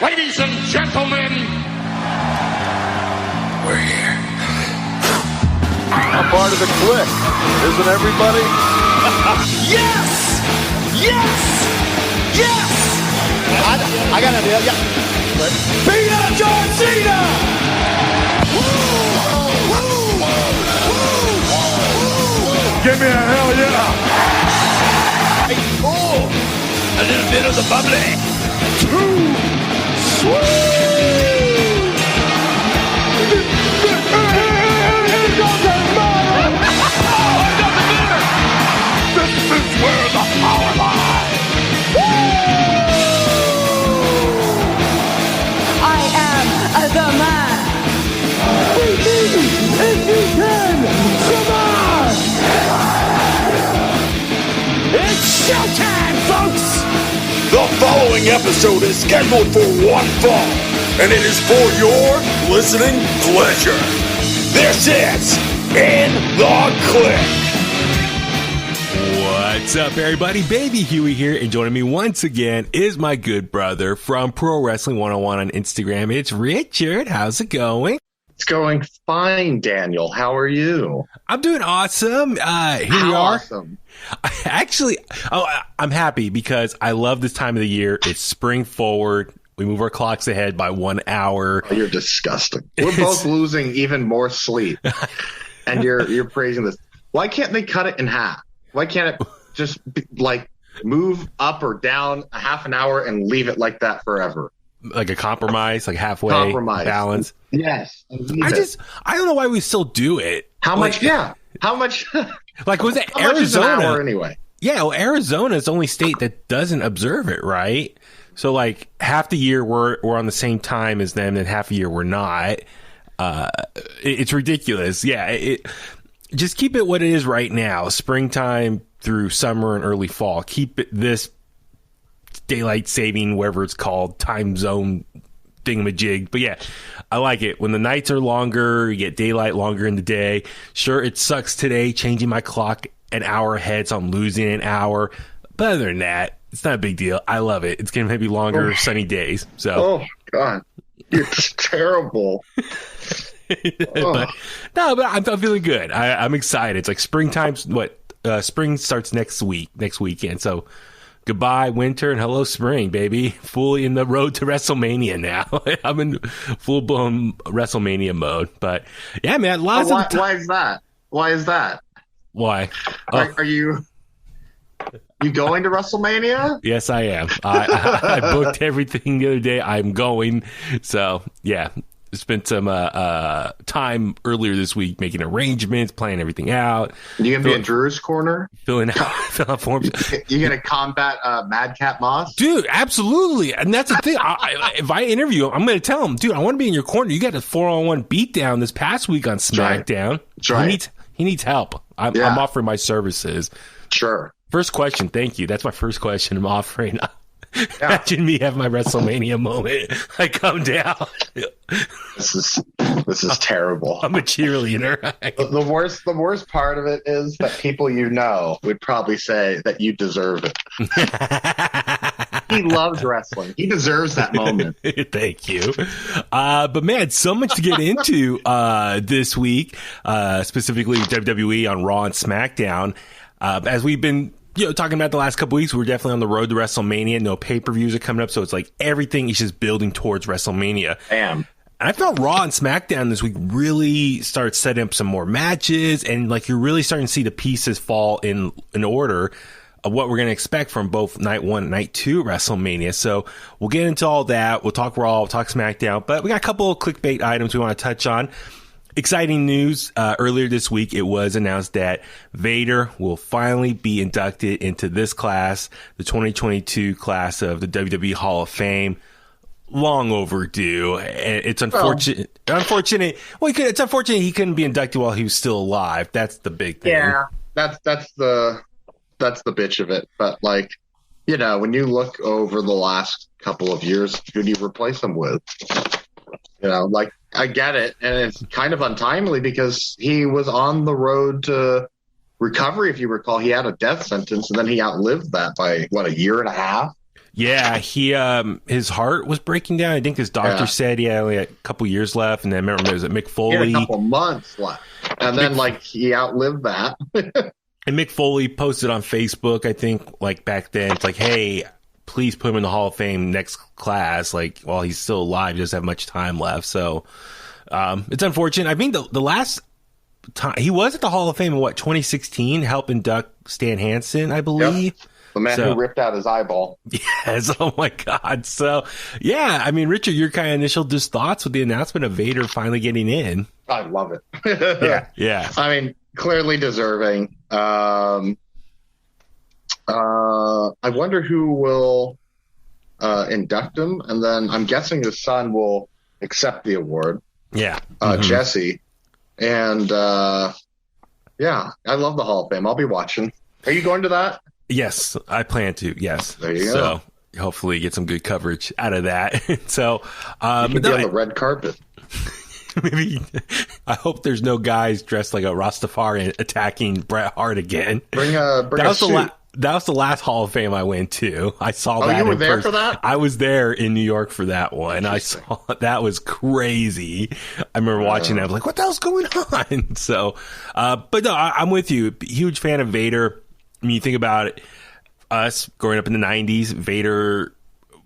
Ladies and gentlemen, we're here. I'm part of the Kliq, isn't everybody? Yes! Yes! Yes! I got an idea, yeah. Beat up John Cena! Give me a hell yeah! Oh, a little bit of the bubbly. Too sweet! Here goes the mother! This is where the power lies! I am the man. Beat me if you can! Come on! It's showtime, folks! The following episode is scheduled for one fall, and it is for your listening pleasure. This is In The Kliq. What's up, everybody? Baby Huey here, and joining me once again is my good brother from Pro Wrestling 101 on Instagram. It's Richard. How's it going? It's going fine, Daniel. How are you? I'm doing awesome. Here we are. Awesome. Actually, I'm happy because I love this time of the year. It's spring forward. We move our clocks ahead by 1 hour. Oh, you're disgusting. We're both losing even more sleep, and you're praising this. Why can't they cut it in half? Why can't it just be, like move up or down a half an hour and leave it like that forever? Like a compromise, like halfway balance. Yes. I don't know why we still do it. How much? Yeah. How much? Like, was it how Arizona? much is an hour anyway? Yeah, well, Arizona's the only state that doesn't observe it, right? So, like, half the year we're on the same time as them, and half the year we're not. It's ridiculous. Yeah, just keep it what it is right now. Springtime through summer and early fall. Keep it this daylight saving, whatever it's called, time zone thingamajig. But yeah, I like it. When the nights are longer, you get daylight longer in the day. Sure, it sucks today changing my clock an hour ahead, so I'm losing an hour. But other than that, it's not a big deal. I love it. It's going to be longer sunny days. So, oh God, it's terrible. but I'm feeling good. I'm excited. It's like springtime's spring starts next weekend. So goodbye winter and hello spring, baby. Fully in the road to WrestleMania now. I'm in full blown WrestleMania mode. But yeah, man, why is that? Why is that? Why? Are you going to WrestleMania? Yes, I am. I booked everything the other day. I'm going. So yeah, spent some time earlier this week making arrangements, planning everything out. You gonna be in Drew's corner? Filling out forms. You gonna combat Madcap Moss? Dude, absolutely. And that's the thing. If I interview him, I'm gonna tell him, dude, I want to be in your corner. You got a 4-on-1 beatdown this past week on SmackDown. That's right. He needs help. I'm offering my services. Sure. Is question. Thank you. That's my first question I'm offering. Imagine me have my WrestleMania moment. I come down. This is terrible. I'm a cheerleader. The worst part of it is that people would probably say that you deserve it. He loves wrestling. He deserves that moment. Thank you. But man, so much to get into this week, specifically WWE on Raw and SmackDown. As we've been talking about the last couple weeks, we're definitely on the road to WrestleMania. No pay-per-views are coming up, so it's like everything is just building towards WrestleMania. Damn. And I felt Raw and SmackDown this week really start setting up some more matches, and like you're really starting to see the pieces fall in order of what we're going to expect from both night 1 and night 2 WrestleMania. So we'll get into all that. We'll talk Raw, we'll talk SmackDown, but we got a couple of clickbait items we want to touch on. Exciting news. Earlier this week, it was announced that Vader will finally be inducted into this class, the 2022 class of the WWE Hall of Fame. Long overdue. It's unfortunate. Well, it's unfortunate he couldn't be inducted while he was still alive. That's the big thing. Yeah, that's the bitch of it. But like, when you look over the last couple of years, who do you replace him with? Like, I get it, and it's kind of untimely because he was on the road to recovery. If you recall, he had a death sentence, and then he outlived that by a year and a half. Yeah, he his heart was breaking down. I think his doctor said he had only a couple years left, and then I remember there was Mick Foley. He had a couple months left, and then he outlived that. And Mick Foley posted on Facebook, I think, like back then, it's like, hey, please put him in the Hall of Fame next class. Like, while he's still alive, he doesn't have much time left. So it's unfortunate. I think the last time he was at the Hall of Fame in 2016, helped induct Stan Hansen, I believe. Yep. The man who ripped out his eyeball. Yes. Oh my God. So yeah, I mean, Richard, your kind of initial just thoughts with the announcement of Vader finally getting in. I love it. Yeah. I mean, clearly deserving. I wonder who will induct him, and then I'm guessing his son will accept the award. Yeah. Jesse. And I love the Hall of Fame. I'll be watching. Are you going to that? Yes, I plan to. Yes. There you go. So hopefully get some good coverage out of that. So you can be on the red carpet. Maybe I hope there's no guys dressed like a Rastafarian attacking Bret Hart again. Bring a suit. That was the last Hall of Fame I went to. I saw that. Oh, you were there for that? I was there in New York for that one. I saw that was crazy. I remember watching that. I was like, what the hell's going on? So, but no, I'm with you. Huge fan of Vader. I mean, you think about it, us growing up in the 90s, Vader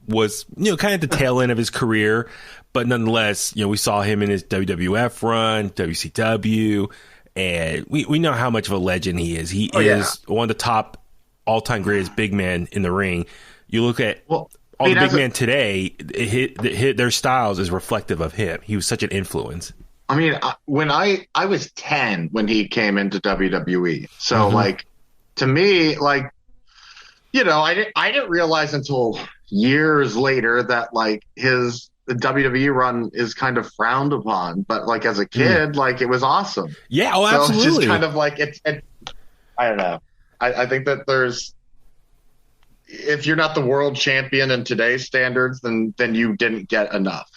was, kind of the tail end of his career. But nonetheless, we saw him in his WWF run, WCW, and we know how much of a legend he is. He is one of the top all-time greatest big men in the ring. You look at all the big men today, their styles is reflective of him. He was such an influence. I mean, when I was 10 when he came into WWE. So, to me, I didn't realize until years later that, his WWE run is kind of frowned upon. But, as a kid, it was awesome. Yeah, so absolutely. It's just kind of I don't know. I think that if you're not the world champion in today's standards, then you didn't get enough,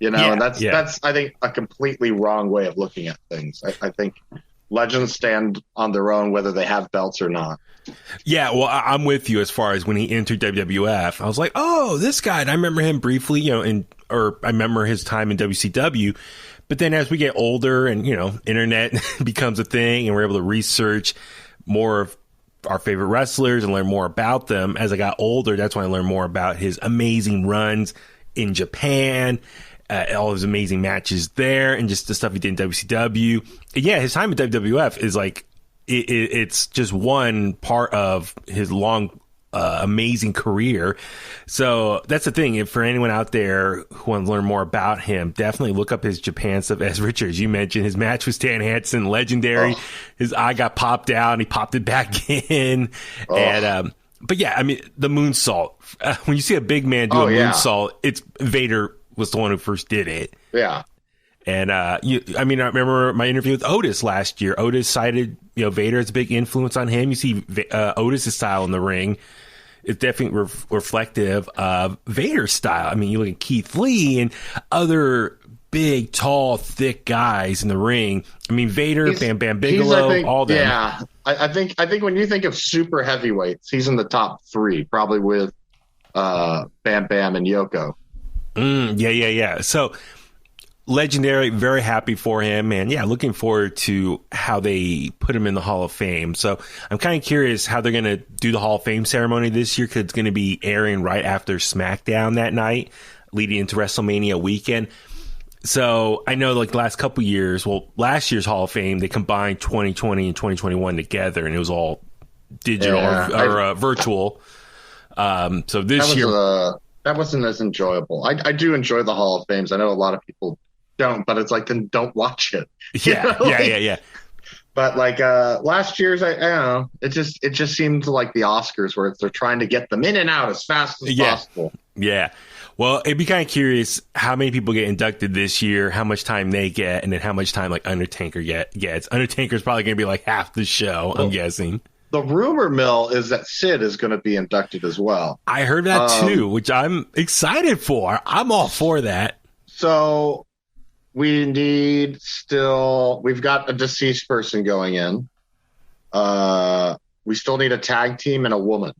and that's, I think, a completely wrong way of looking at things. I think legends stand on their own, whether they have belts or not. Yeah. Well, I'm with you as far as when he entered WWF, I was like, oh, this guy. And I remember him briefly, or I remember his time in WCW. But then as we get older and, internet becomes a thing and we're able to research more of our favorite wrestlers and learn more about them. As I got older, that's when I learned more about his amazing runs in Japan, all his amazing matches there, and just the stuff he did in WCW. And yeah, his time at WWF is it's just one part of his long, amazing career. So that's the thing. If for anyone out there who wants to learn more about him, definitely look up his Japan stuff. As Richard, as you mentioned, his match with Stan Hansen, legendary. Oh. His eye got popped out and he popped it back in. Oh. And, but yeah, I mean, the moonsault, when you see a big man do a moonsault, it's Vader was the one who first did it. Yeah. And, I remember my interview with Otis last year. Otis cited, Vader as a big influence on him. You see Otis' style in the ring. It's definitely reflective of Vader's style. I mean, you look at Keith Lee and other big, tall, thick guys in the ring. I mean, Vader, Bam Bam Bigelow, all them. Yeah. I think when you think of super heavyweights, he's in the top 3, probably with Bam Bam and Yoko. Yeah. So, legendary, very happy for him, and looking forward to how they put him in the Hall of Fame. So I'm kind of curious how they're going to do the Hall of Fame ceremony this year, because it's going to be airing right after SmackDown that night, leading into WrestleMania weekend. So I know the last couple years, last year's Hall of Fame, they combined 2020 and 2021 together, and it was all digital or virtual. So this year... that wasn't as enjoyable. I do enjoy the Hall of Fames. I know a lot of people don't, but it's then don't watch it. Yeah. But last year's, I don't know. It just seemed like the Oscars, where they're trying to get them in and out as fast as possible. Yeah. Well, it'd be kind of curious how many people get inducted this year, how much time they get, and then how much time Undertaker gets. Undertaker's probably going to be half the show, I'm guessing. The rumor mill is that Sid is going to be inducted as well. I heard that too, which I'm excited for. I'm all for that. So we've got a deceased person going in. We still need a tag team and a woman.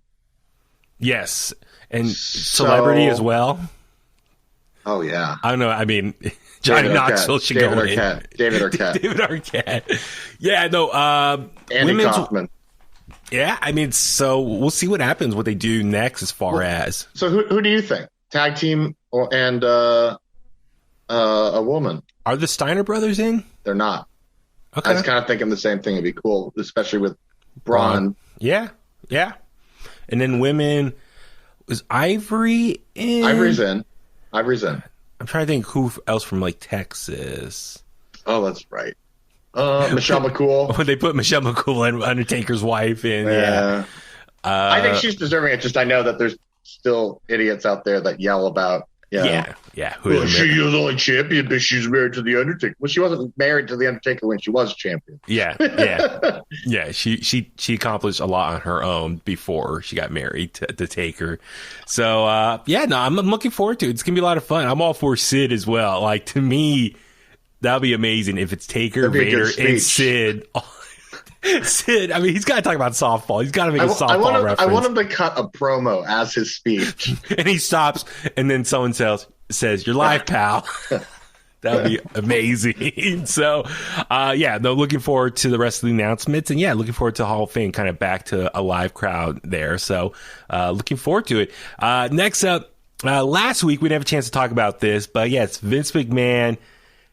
Yes. And celebrity as well. Oh, yeah. I don't know. I mean, Johnny Knoxville should go in. David Arquette. David Arquette. Yeah, no. Andy Kaufman. Yeah, I mean, so we'll see what happens, what they do next as far as. So who do you think? Tag team and a woman? Are the Steiner brothers in? They're not. Okay. I was kind of thinking the same thing. It'd be cool, especially with Bron. Yeah. And then women, was Ivory in? Ivory's in. I'm trying to think who else from like Texas. Oh, that's right. Michelle McCool. When they put Michelle McCool and Undertaker's wife in. Yeah. I think she's deserving it. Just I know that there's still idiots out there that yell about. Yeah. Well, she is only champion, but she's married to the Undertaker. Well, she wasn't married to the Undertaker when she was champion. Yeah. She accomplished a lot on her own before she got married to Taker. So I'm looking forward to it. It's gonna be a lot of fun. I'm all for Sid as well. Like, to me, that'll be amazing if it's Taker, Vader, and Sid. Sid, I mean, he's got to talk about softball. He's got to make a softball reference. I want him to cut a promo as his speech. And he stops, and then someone says, "You're live, pal." That would be amazing. So, looking forward to the rest of the announcements. And, looking forward to Hall of Fame, kind of back to a live crowd there. So, looking forward to it. Next up, last week, we didn't have a chance to talk about this. But, yes, Vince McMahon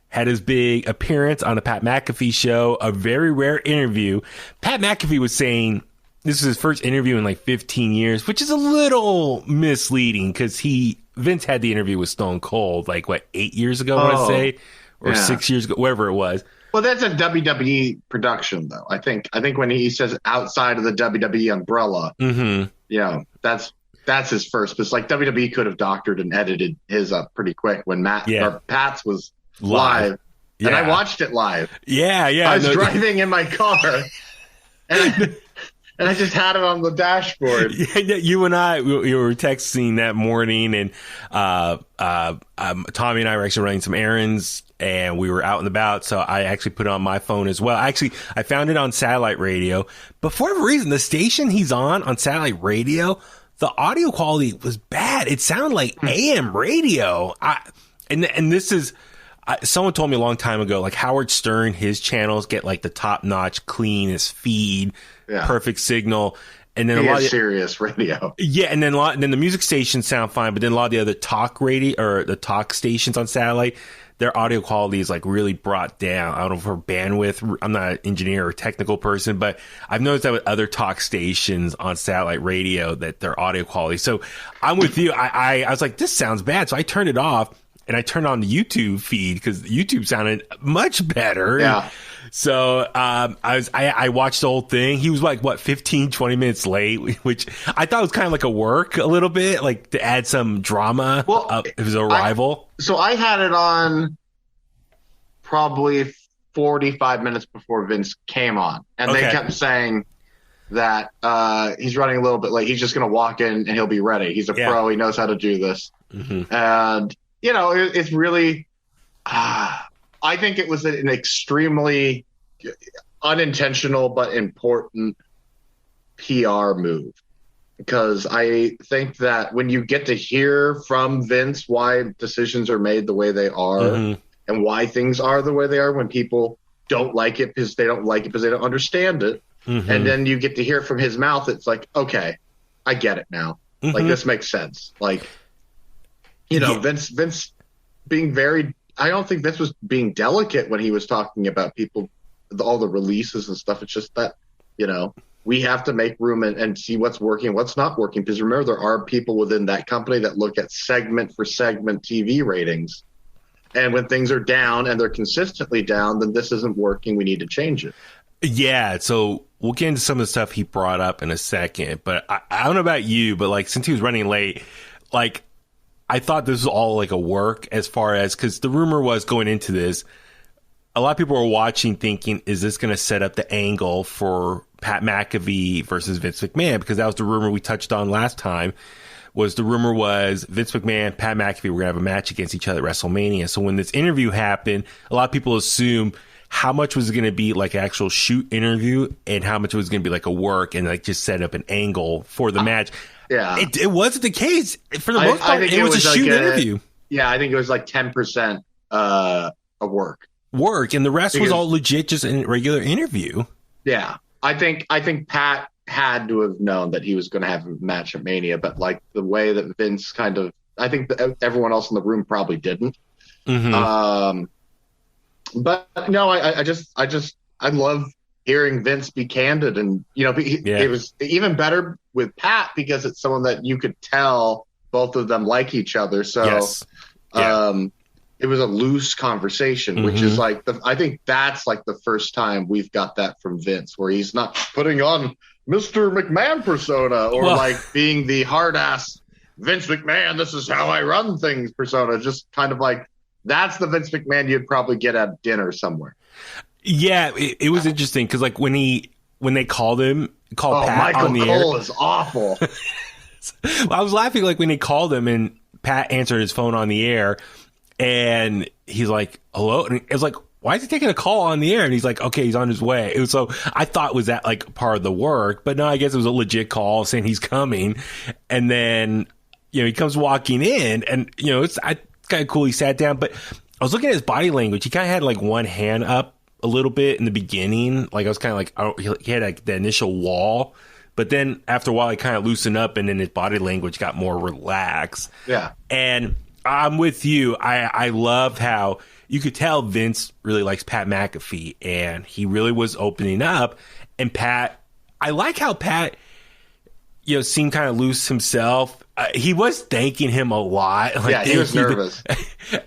had his big appearance on the Pat McAfee Show, a very rare interview. Pat McAfee was saying this was his first interview in like 15 years, which is a little misleading because Vince had the interview with Stone Cold, 8 years ago, I want to say, or 6 years ago, whatever it was. Well, that's a WWE production, though. I think when he says outside of the WWE umbrella, that's his first. But it's like WWE could have doctored and edited his up pretty quick when Pat's was live. Yeah. And I watched it live. Yeah. I was driving in my car, and I just had it on the dashboard. Yeah, you and I, we were texting that morning, and Tommy and I were actually running some errands, and we were out and about, so I actually put it on my phone as well. I found it on satellite radio, but for whatever reason, the station he's on satellite radio, the audio quality was bad. It sounded like AM radio. And this is... someone told me a long time ago, like Howard Stern, his channels get like the top-notch, cleanest feed, perfect signal, and then a lot of serious radio. Yeah, and then the music stations sound fine, but then a lot of the other talk radio or the talk stations on satellite, their audio quality is like really brought down. I don't know for bandwidth. I'm not an engineer or technical person, but I've noticed that with other talk stations on satellite radio that their audio quality. So I'm with you. I was like, this sounds bad, so I turned it off. And I turned on the YouTube feed because YouTube sounded much better. Yeah. So I watched the whole thing. He was like, 15, 20 minutes late, which I thought was kind of like a work a little bit, like to add some drama of his arrival. So I had it on probably 45 minutes before Vince came on. And they kept saying that he's running a little bit late. He's just going to walk in and he'll be ready. He's a pro. He knows how to do this. Mm-hmm. And... it's really, I think it was an extremely unintentional but important PR move, because I think that when you get to hear from Vince why decisions are made the way they are and why things are the way they are, when people don't like it because they don't like it because they don't understand it, and then you get to hear it from his mouth, it's like, okay, I get it now. Like, this makes sense. Like, Vince being I don't think Vince was being delicate when he was talking about people, all the releases and stuff. It's just that, we have to make room and see what's working, what's not working. Because remember, there are people within that company that look at segment for segment TV ratings. And when things are down and they're consistently down, then this isn't working. We need to change it. Yeah. So we'll get into some of the stuff he brought up in a second. But I don't know about you, but since he was running late, I thought this was all like a work as far as, because the rumor was going into this, a lot of people were watching thinking, is this going to set up the angle for Pat McAfee versus Vince McMahon? Because that was the rumor we touched on last time. The rumor was Vince McMahon, Pat McAfee were going to have a match against each other at WrestleMania. So when this interview happened, a lot of people assume how much was it going to be like an actual shoot interview and how much was going to be like a work and like just set up an angle for the match. Yeah. It wasn't the case. For the most part, it was a shoot interview. Yeah, I think it was like 10% of work. And the rest was all legit, just a regular interview. Yeah. I think Pat had to have known that he was going to have a match at Mania, but like the way that Vince kind of, I think that everyone else in the room probably didn't. Mm-hmm. But no, I love hearing Vince be candid, and it was even better with Pat because it's someone that you could tell both of them like each other. So, it was a loose conversation, which is like I think that's like the first time we've got that from Vince, where he's not putting on Mr. McMahon persona or like being the hard ass Vince McMahon. This is how I run things persona. Just kind of like that's the Vince McMahon you'd probably get at dinner somewhere. Yeah, it was interesting because like when they called Pat Michael on the Cole air, is awful. I was laughing like when they called him and Pat answered his phone on the air, and he's like, "Hello," and it was like, "Why is he taking a call on the air?" And he's like, "Okay, he's on his way." It was so I thought was that like part of the work, but no, I guess it was a legit call saying he's coming, and then he comes walking in, and it's kind of cool. He sat down, but I was looking at his body language. He kind of had like one hand up a little bit in the beginning. Like I was kind of like, he had like the initial wall, but then after a while he kind of loosened up, and then his body language got more relaxed. Yeah. And I'm with you. I love how you could tell Vince really likes Pat McAfee, and he really was opening up. And Pat, I like how Pat, seemed kind of loose himself. He was thanking him a lot. Like, yeah, he was nervous.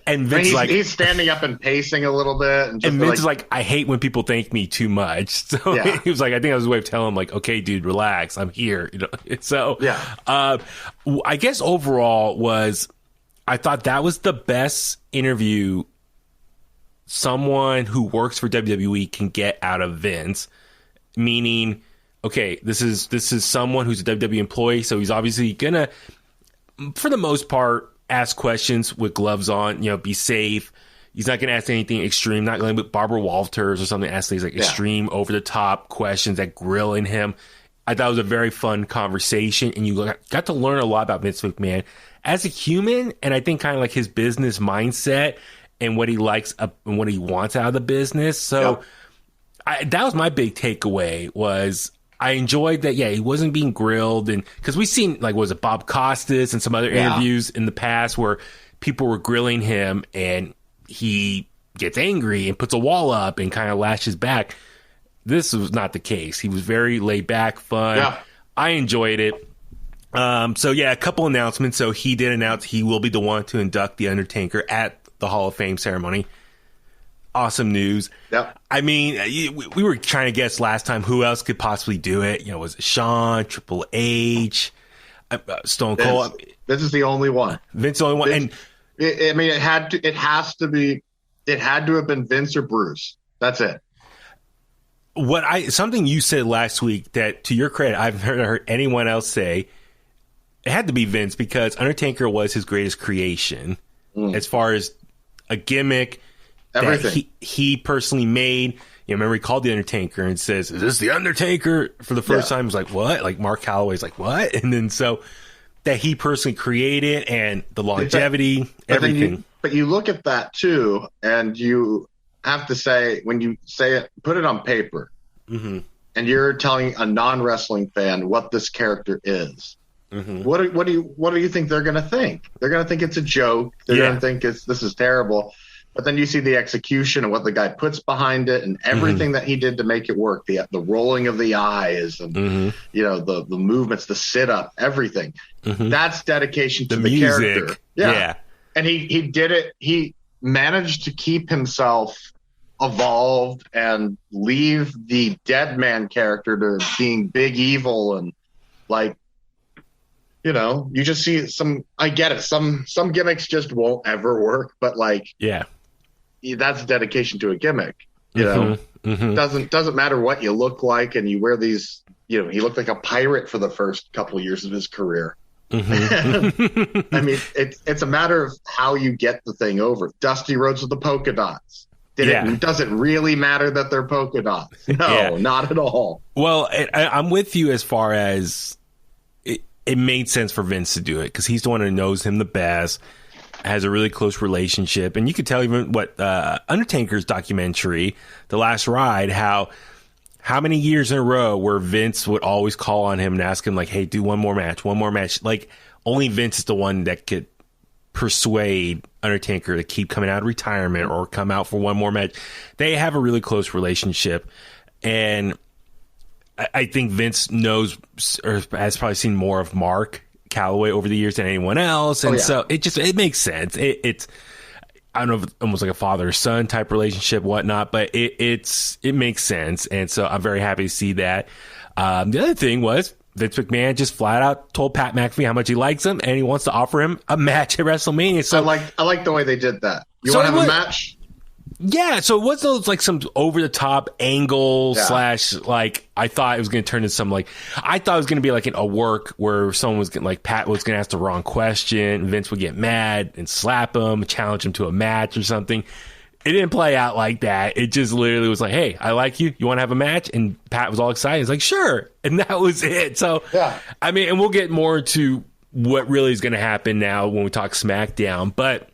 And Vince he's standing up and pacing a little bit. And Vince is like, I hate when people thank me too much. So he was like, I think that was a way of telling him, like, okay, dude, relax. I'm here. So I guess overall I thought that was the best interview someone who works for WWE can get out of Vince. Meaning, okay, this is someone who's a WWE employee, so he's obviously gonna, for the most part, ask questions with gloves on, be safe. He's not gonna ask anything extreme, not going with Barbara Walters or something, ask things like extreme, over the top questions that grilling him. I thought it was a very fun conversation, and you got to learn a lot about Vince McMahon as a human, and I think kind of like his business mindset and what he likes and what he wants out of the business. So that was my big takeaway. Was I enjoyed that, he wasn't being grilled, and because we've seen, like, was it Bob Costas and some other interviews in the past where people were grilling him and he gets angry and puts a wall up and kind of lashes back. This was not the case. He was very laid back, fun. Yeah. I enjoyed it. So a couple announcements. So he did announce he will be the one to induct The Undertaker at the Hall of Fame ceremony. Awesome news. Yep. I mean, we were trying to guess last time who else could possibly do it. Was it Shawn, Triple H, Stone Cold? This is the only one. Vince, the only one. And it had to have been Vince or Bruce. That's it. Something you said last week that, to your credit, I've never heard anyone else say. It had to be Vince because Undertaker was his greatest creation as far as a gimmick. Everything that he personally made. Remember he called The Undertaker and says, "Is this The Undertaker?" For the first time. He was like, "What?" Like Mark Calloway's like, "What?" And then so that he personally created, and the longevity, everything. But you look at that too, and you have to say, when you say it, put it on paper, and you're telling a non-wrestling fan what this character is. What do you think they're going to think? They're going to think it's a joke. They're going to think this is terrible. But then you see the execution and what the guy puts behind it, and everything that he did to make it work. The rolling of the eyes, and the movements, the sit up, everything. That's dedication to the character. Yeah. And he did it. He managed to keep himself evolved and leave the dead man character to being big evil, and like, you just see I get it. Some gimmicks just won't ever work, but like, that's dedication to a gimmick. Doesn't matter what you look like, and you wear these. He looked like a pirate for the first couple of years of his career. I mean, it's a matter of how you get the thing over. Dusty Rhodes with the polka dots. Does it really matter that they're polka dots? No, not at all. Well, I'm with you as far as it made sense for Vince to do it because he's the one who knows him the best, has a really close relationship. And you could tell even what Undertaker's documentary, The Last Ride, how many years in a row where Vince would always call on him and ask him, like, hey, do one more match. Like, only Vince is the one that could persuade Undertaker to keep coming out of retirement or come out for one more match. They have a really close relationship. And I think Vince knows or has probably seen more of Mark Calloway over the years than anyone else. And so it makes sense. It's, I don't know, if almost like a father-son type relationship, whatnot, but it makes sense. And so I'm very happy to see that. The other thing was Vince McMahon just flat out told Pat McAfee how much he likes him and he wants to offer him a match at WrestleMania. So I like the way they did that. You want to have a match? Yeah, so it was those like some over the top angle slash like I thought it was going to turn into some like I thought it was going to be like a work where someone was like Pat was going to ask the wrong question, Vince would get mad and slap him, challenge him to a match or something. It didn't play out like that. It just literally was like, "Hey, I like you. You want to have a match?" And Pat was all excited. He's like, "Sure," and that was it. So I mean, and we'll get more to what really is going to happen now when we talk SmackDown, but.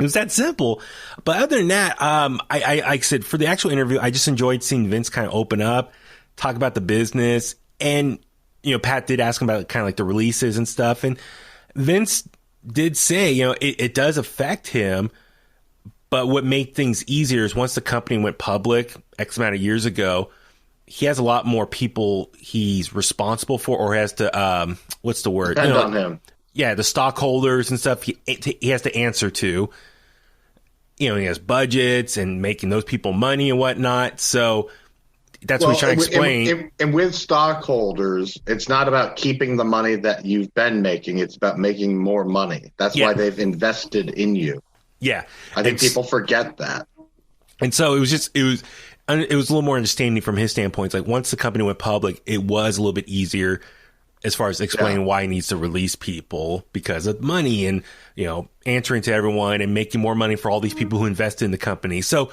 It was that simple. But other than that, I said for the actual interview, I just enjoyed seeing Vince kind of open up, talk about the business. And, you know, Pat did ask him about kind of like the releases and stuff. And Vince did say, you know, it does affect him. But what made things easier is once the company went public X amount of years ago, he has a lot more people he's responsible for or has to, what's the word? Depend on him. Yeah, the stockholders and stuff he has to answer to. You know, he has budgets and making those people money and whatnot. So that's what he's trying to explain. And with stockholders, it's not about keeping the money that you've been making. It's about making more money. That's why they've invested in you. Yeah. I think people forget that. And so it was a little more understanding from his standpoint. It's like once the company went public, it was a little bit easier as far as explaining why he needs to release people because of money and, you know, answering to everyone and making more money for all these people who invested in the company. So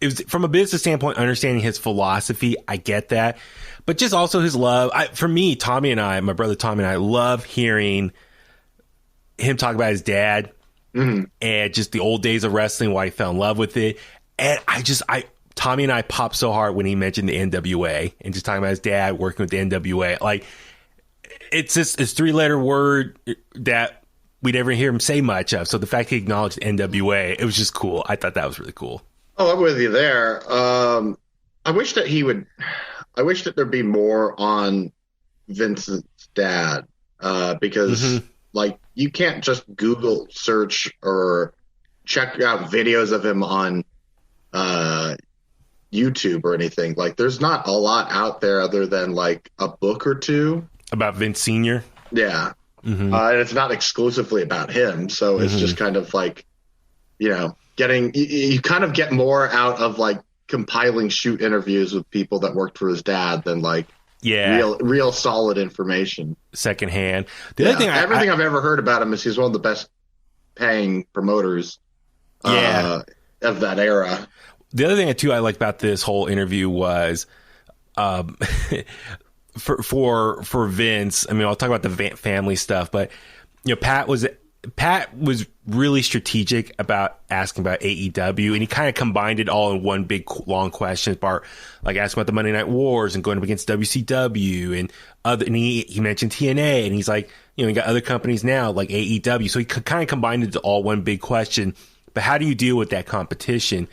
it was from a business standpoint, understanding his philosophy. I get that, but just also his love. For me, my brother Tommy and I love hearing him talk about his dad and just the old days of wrestling, why he fell in love with it. And Tommy and I popped so hard when he mentioned the NWA and just talking about his dad working with the NWA. Like, it's just this 3-letter word that we never hear him say much of. So the fact he acknowledged NWA, it was just cool. I thought that was really cool. Oh, I'm with you there. I wish that there'd be more on Vince's dad because like you can't just Google search or check out videos of him on YouTube or anything. Like there's not a lot out there other than like a book or two. About Vince Sr.? Yeah. And it's not exclusively about him. So it's just kind of like, you know, you kind of get more out of like compiling shoot interviews with people that worked for his dad than like real solid information. Secondhand. The other thing everything I've ever heard about him is he's one of the best paying promoters of that era. The other thing too I like about this whole interview was for Vince, I mean, I'll talk about the family stuff, but you know, Pat was really strategic about asking about AEW, and he kind of combined it all in one big long question part, like asking about the Monday Night Wars and going up against WCW and he mentioned TNA, and he's like, you know, you got other companies now like AEW, so he kind of combined it to all one big question. But how do you deal with that competition?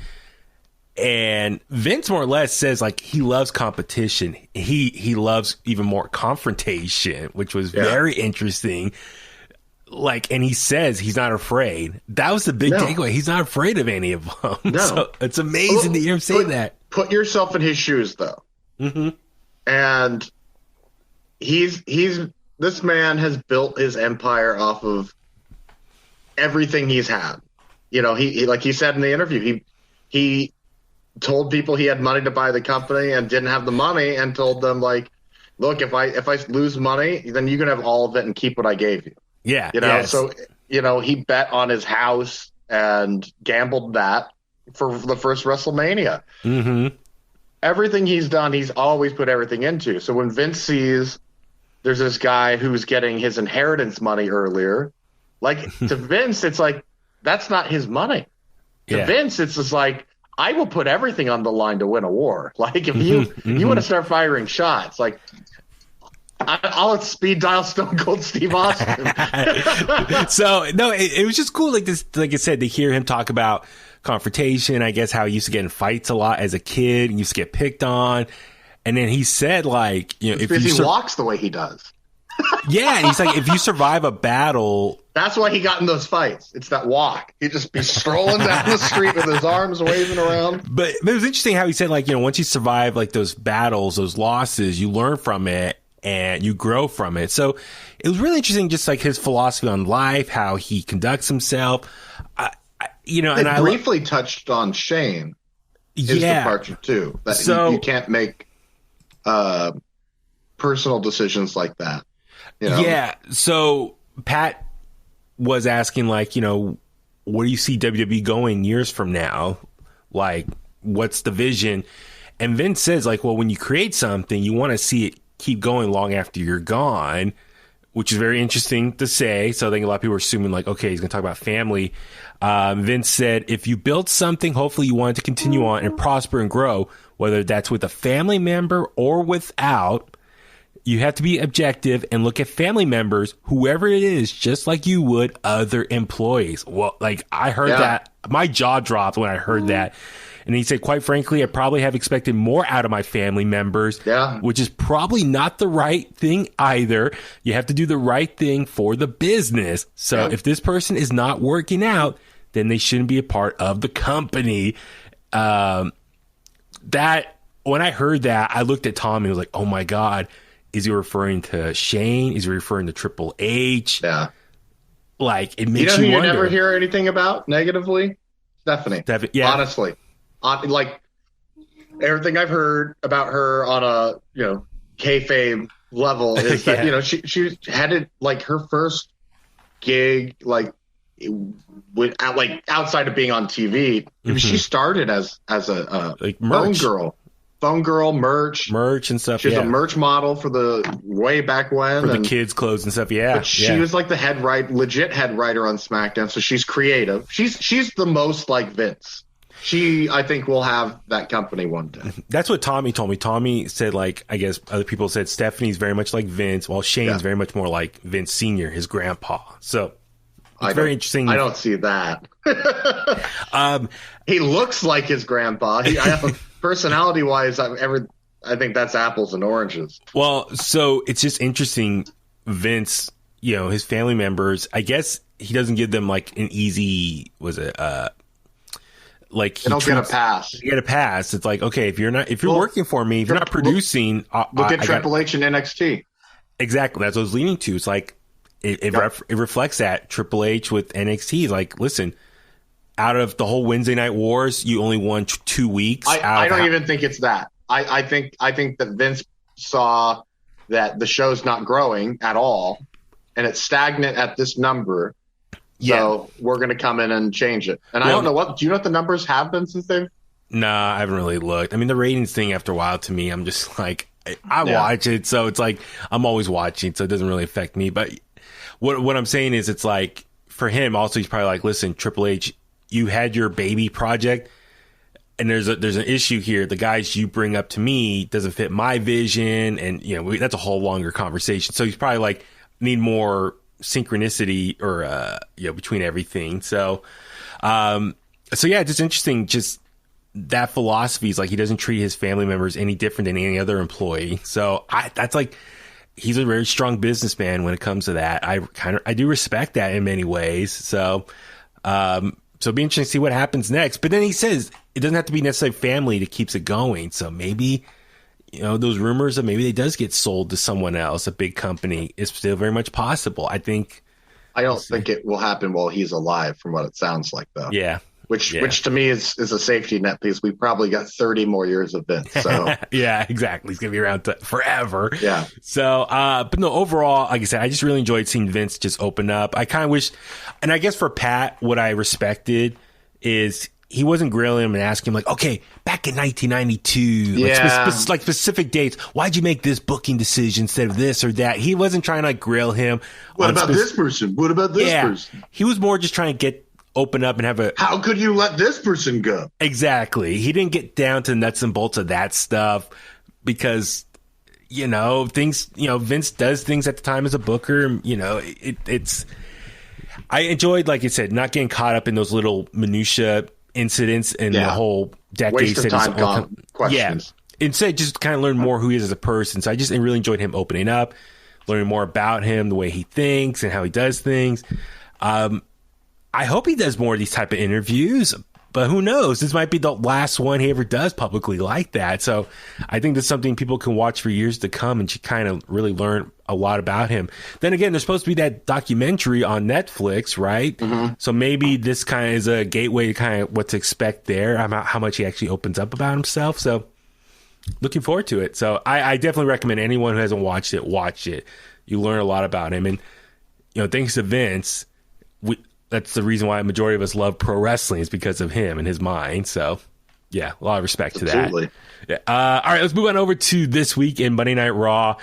And Vince more or less says like he loves competition. He loves even more confrontation, which was very interesting. Like, and he says he's not afraid. That was the big takeaway. He's not afraid of any of them. No. So it's amazing to hear him say that. Put yourself in his shoes, though. And this man has built his empire off of everything he's had. You know, he like he said in the interview, he told people he had money to buy the company and didn't have the money, and told them like, look, if I lose money, then you can have all of it and keep what I gave you. Yeah. You know, so, you know, he bet on his house and gambled that for the first WrestleMania. Everything he's done, he's always put everything into. So when Vince sees there's this guy who's getting his inheritance money earlier. Like, to Vince, it's like, that's not his money. To Vince, it's just like, I will put everything on the line to win a war. Like, if you want to start firing shots, like, I'll speed dial Stone Cold Steve Austin. So, no, it was just cool, like I said, to hear him talk about confrontation, I guess how he used to get in fights a lot as a kid and used to get picked on. And then he said, like, you know, if he walks the way he does. Yeah, and he's like, if you survive a battle. That's why he got in those fights. It's that walk. He'd just be strolling down the street with his arms waving around. But it was interesting how he said, like, you know, once you survive, like, those battles, those losses, you learn from it and you grow from it. So it was really interesting, just like his philosophy on life, how he conducts himself. You know, and I briefly touched on Shane. His departure too. That you can't make personal decisions like that. You know? Yeah. So Pat was asking, like, you know, where do you see WWE going years from now? Like, what's the vision? And Vince says, like, well, when you create something, you want to see it keep going long after you're gone, which is very interesting to say. So I think a lot of people are assuming, like, okay, he's going to talk about family. Vince said, if you build something, hopefully you want it to continue on and prosper and grow, whether that's with a family member or without. You have to be objective and look at family members, whoever it is, just like you would other employees. Well, like, I heard that. My jaw dropped when I heard that. And he said, quite frankly, I probably have expected more out of my family members, which is probably not the right thing either. You have to do the right thing for the business. So if this person is not working out, then they shouldn't be a part of the company. That when I heard that, I looked at Tom and was like, oh my God, is he referring to Shane? Is he referring to Triple H? Yeah. Like, it makes you wonder. You never hear anything about negatively? Stephanie. Yeah. Honestly. Like, everything I've heard about her on a, you know, kayfabe level is that, you know, she had it, like, her first gig, like, outside of being on TV, she started as a like phone girl merch and stuff. She was a merch model for the way back when, for the kids' clothes and stuff. Yeah, but she was like the legit head writer on SmackDown. So she's creative. She's the most like Vince. I think will have that company one day. That's what Tommy told me. Tommy said, like, I guess other people said Stephanie's very much like Vince, while Shane's very much more like Vince Sr., his grandpa. So it's very interesting. I don't see that. He looks like his grandpa. Personality wise, I think that's apples and oranges. Well, so it's just interesting. Vince, you know, his family members, I guess he doesn't give them like an easy, like, they don't get a pass. You get a pass. It's like, okay, if you're working for me, if you're not producing, look at Triple H and NXT. Exactly. That's what I was leaning to. It's like, it reflects that. Triple H with NXT is like, listen, out of the whole Wednesday Night Wars, you only won 2 weeks. I don't even think it's that. I think that Vince saw that the show's not growing at all, and it's stagnant at this number. So we're going to come in and change it. And I don't know do you know what the numbers have been since they've? Nah, I haven't really looked. I mean, the ratings thing after a while to me, I'm just like, I watch it. So it's like, I'm always watching. So it doesn't really affect me. But what I'm saying is, it's like, for him also, he's probably like, listen, Triple H, you had your baby project and there's an issue here. The guys you bring up to me doesn't fit my vision. And, you know, that's a whole longer conversation. So he's probably like, need more synchronicity or between everything. So just interesting, just that philosophy is like, he doesn't treat his family members any different than any other employee. So that's like, he's a very strong businessman when it comes to that. I do respect that in many ways. So it'd be interesting to see what happens next. But then he says it doesn't have to be necessarily family that keeps it going. So maybe, you know, those rumors that maybe it does get sold to someone else, a big company, is still very much possible. I don't think it will happen while he's alive, from what it sounds like, though. Yeah. Which to me is a safety net, because we probably got 30 more years of Vince. So yeah, exactly. He's gonna be around forever. Yeah. So, but no, overall, like I said, I just really enjoyed seeing Vince just open up. I kind of wish, and I guess for Pat, what I respected is he wasn't grilling him and asking him like, okay, back in 1992, like specific dates, why'd you make this booking decision instead of this or that? He wasn't trying to like grill him. What about this person? What about this person? He was more just trying to open up and have a. How could you let this person go? Exactly. He didn't get down to nuts and bolts of that stuff because, things, Vince does things at the time as a booker. It's. I enjoyed, like you said, not getting caught up in those little minutia incidents and the whole decade. Waste of time questions. Yeah. Instead, just kind of learn more who he is as a person. So I just really enjoyed him opening up, learning more about him, the way he thinks and how he does things. I hope he does more of these type of interviews, but who knows? This might be the last one he ever does publicly like that. So I think that's something people can watch for years to come and kind of really learn a lot about him. Then again, there's supposed to be that documentary on Netflix, right? Mm-hmm. So maybe this kind of is a gateway to kind of what to expect there, how much he actually opens up about himself. So looking forward to it. So I definitely recommend anyone who hasn't watched it, watch it. You learn a lot about him. And, thanks to Vince, that's the reason why a majority of us love pro wrestling is because of him and his mind. So, yeah, a lot of respect to that. Yeah. All right, let's move on over to this week in Monday Night Raw.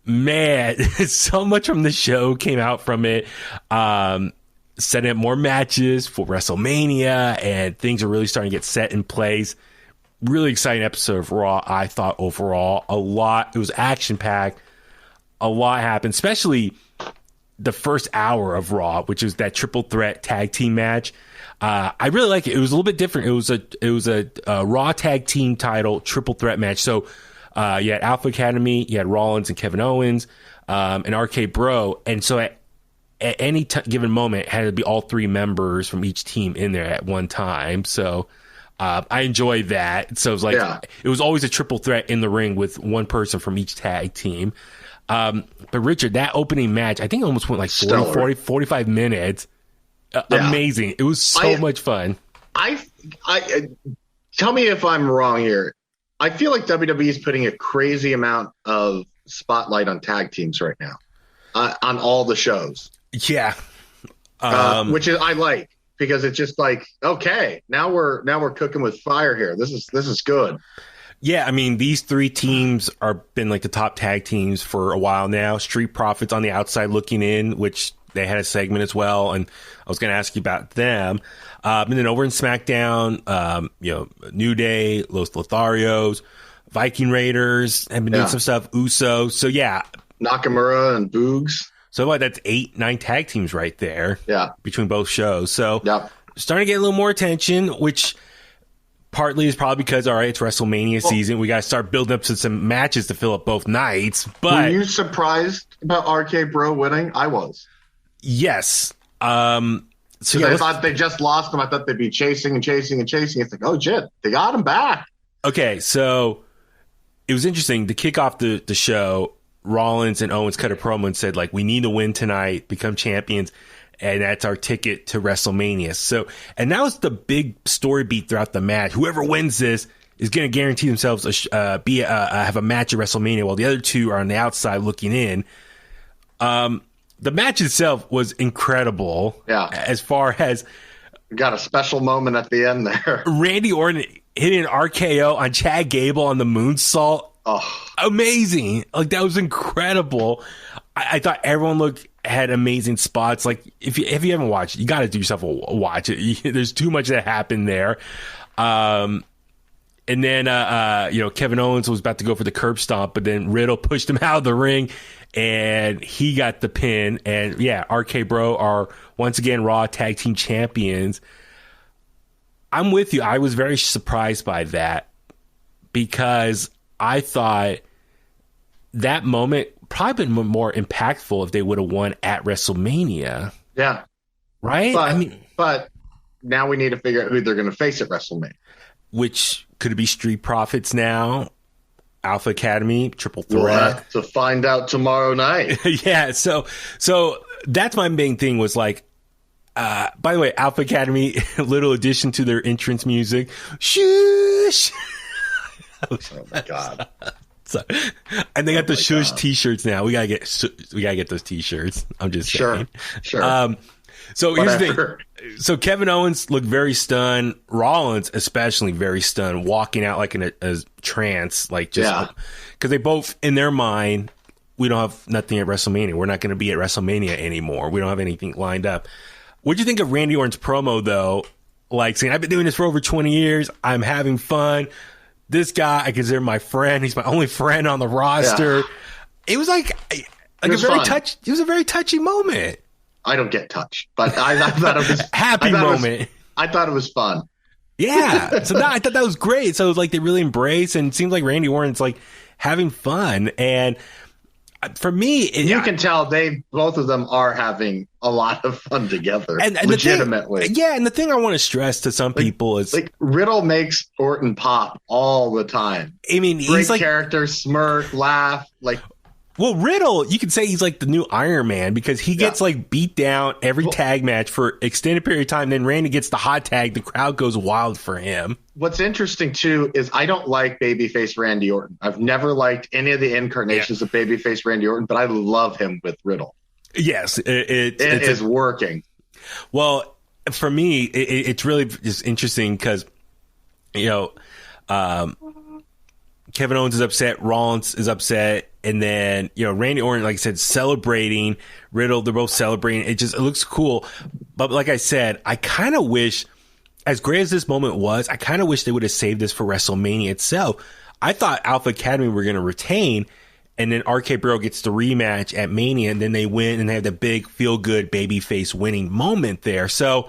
Man, so much from the show came out from it. Setting up more matches for WrestleMania, and things are really starting to get set in place. Really exciting episode of Raw, I thought, overall. It was action-packed. A lot happened, especially the first hour of Raw, which is that triple threat tag team match. I really like it. It was a little bit different. It was a Raw tag team title triple threat match. So you had Alpha Academy, you had Rollins and Kevin Owens, and RK Bro. And so at any given moment, it had to be all three members from each team in there at one time. So I enjoyed that. So it was like it was always a triple threat in the ring with one person from each tag team. But Richard, that opening match, I think it almost went like 45 minutes. Amazing. It was so much fun. I tell me if I'm wrong here. I feel like WWE is putting a crazy amount of spotlight on tag teams right now, on all the shows. Yeah. Which I like, because it's just like, okay, now we're cooking with fire here. This is good. Yeah, I mean, these three teams are been like the top tag teams for a while now. Street Profits on the outside looking in, which they had a segment as well, and I was going to ask you about them. And then over in SmackDown, New Day, Los Lotharios, Viking Raiders, have been doing some stuff, Usos. So yeah, Nakamura and Boogs. So that's 8-9 tag teams right there. Yeah, between both shows. So starting to get a little more attention, which partly is probably because, all right, it's WrestleMania season. We got to start building up to some matches to fill up both nights. But were you surprised about RK Bro winning? I was. Yes. So I thought they just lost him. I thought they'd be chasing and chasing and chasing. It's like, oh, shit, they got him back. Okay, so it was interesting. To kick off the show, Rollins and Owens cut a promo and said, like, we need to win tonight, become champions, and that's our ticket to WrestleMania. So, and that was the big story beat throughout the match. Whoever wins this is going to guarantee themselves have a match at WrestleMania, while the other two are on the outside looking in. The match itself was incredible. Yeah. As far as got a special moment at the end there. Randy Orton hitting an RKO on Chad Gable on the moonsault. Oh, amazing. Like, that was incredible. I thought everyone had amazing spots. Like, if you haven't watched it, you got to do yourself a watch it. There's too much that happened there. And then, Kevin Owens was about to go for the curb stomp, but then Riddle pushed him out of the ring, and he got the pin. And, yeah, RK Bro are, once again, Raw Tag Team Champions. I'm with you. I was very surprised by that, because I thought that moment probably been more impactful if they would have won at WrestleMania. Yeah. Right? But now we need to figure out who they're going to face at WrestleMania. Which could it be Street Profits now? Alpha Academy, Triple Threat. We'll have to find out tomorrow night. Yeah, so that's my main thing was like, by the way, Alpha Academy, little addition to their entrance music. Shush! Oh my God. So, and they got the shush T-shirts now. We gotta get those T-shirts. I'm just saying. Sure. So here's the thing. So Kevin Owens looked very stunned. Rollins especially very stunned, walking out like in a trance, like just because they both in their mind, we don't have nothing at WrestleMania. We're not going to be at WrestleMania anymore. We don't have anything lined up. What'd you think of Randy Orton's promo though? Like saying, I've been doing this for over 20 years. I'm having fun. This guy I consider my friend. He's my only friend on the roster. Yeah. It was like it was a very touchy moment. I don't get touched, but I thought it was happy moment. I thought it was fun. Yeah. So I thought that was great. So it was like they really embrace, and it seems like Randy Orton's like having fun. And for me, you can tell both of them are having a lot of fun together, and legitimately. And the thing I want to stress to some people is like Riddle makes Orton pop all the time. I mean, he's like character, smirk, laugh, like. Well, Riddle, you could say he's like the new Iron Man because he gets like beat down every tag match for extended period of time. Then Randy gets the hot tag. The crowd goes wild for him. What's interesting too is I don't like babyface Randy Orton. I've never liked any of the incarnations of babyface Randy Orton, but I love him with Riddle. Yes, it is working. Well, for me, it's really just interesting because, Kevin Owens is upset. Rollins is upset. And then, Randy Orton, like I said, celebrating. Riddle, they're both celebrating. It looks cool. But like I said, I kind of wish, as great as this moment was, I kind of wish they would have saved this for WrestleMania itself. I thought Alpha Academy were going to retain, and then RK Bro gets the rematch at Mania, and then they win, and they have the big feel-good babyface winning moment there. So,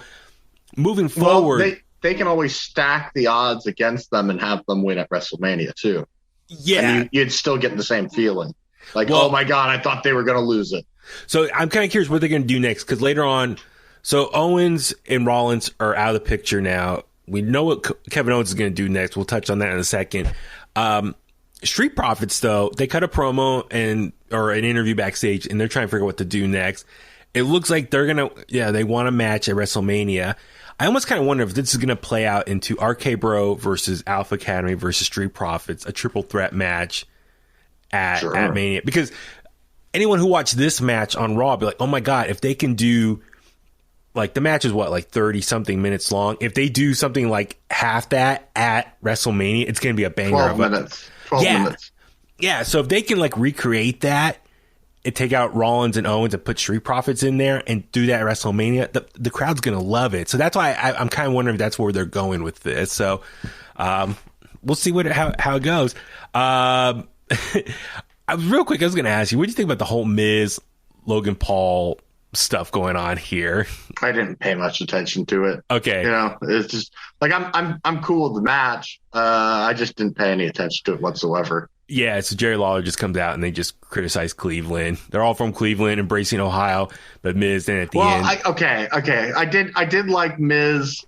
moving forward... They can always stack the odds against them and have them win at WrestleMania, too. Yeah. And you'd still get the same feeling. Like, oh my God, I thought they were going to lose it. So I'm kind of curious what they're going to do next, because later on, so Owens and Rollins are out of the picture now. We know what Kevin Owens is going to do next. We'll touch on that in a second. Street Profits, though, they cut a promo or an interview backstage, and they're trying to figure out what to do next. It looks like they're going to, they want a match at WrestleMania. I almost kind of wonder if this is going to play out into RK Bro versus Alpha Academy versus Street Profits, a triple threat match at Mania. Because anyone who watched this match on Raw will be like, oh my God, if they can do, like, the match is like 30 something minutes long. If they do something like half that at WrestleMania, it's going to be a banger. 12 minutes. 12 minutes. Yeah. So if they can like recreate that, and take out Rollins and Owens and put Street Profits in there and do that at WrestleMania, the crowd's going to love it. So that's why I'm kind of wondering if that's where they're going with this. So we'll see how it goes. Real quick, I was going to ask you, what do you think about the whole Miz, Logan Paul stuff going on here? I didn't pay much attention to it. Okay. It's just like I'm cool with the match. I just didn't pay any attention to it whatsoever. Yeah, so Jerry Lawler just comes out and they just criticize Cleveland. They're all from Cleveland, embracing Ohio, but Miz then at the end. Okay. I did like Miz.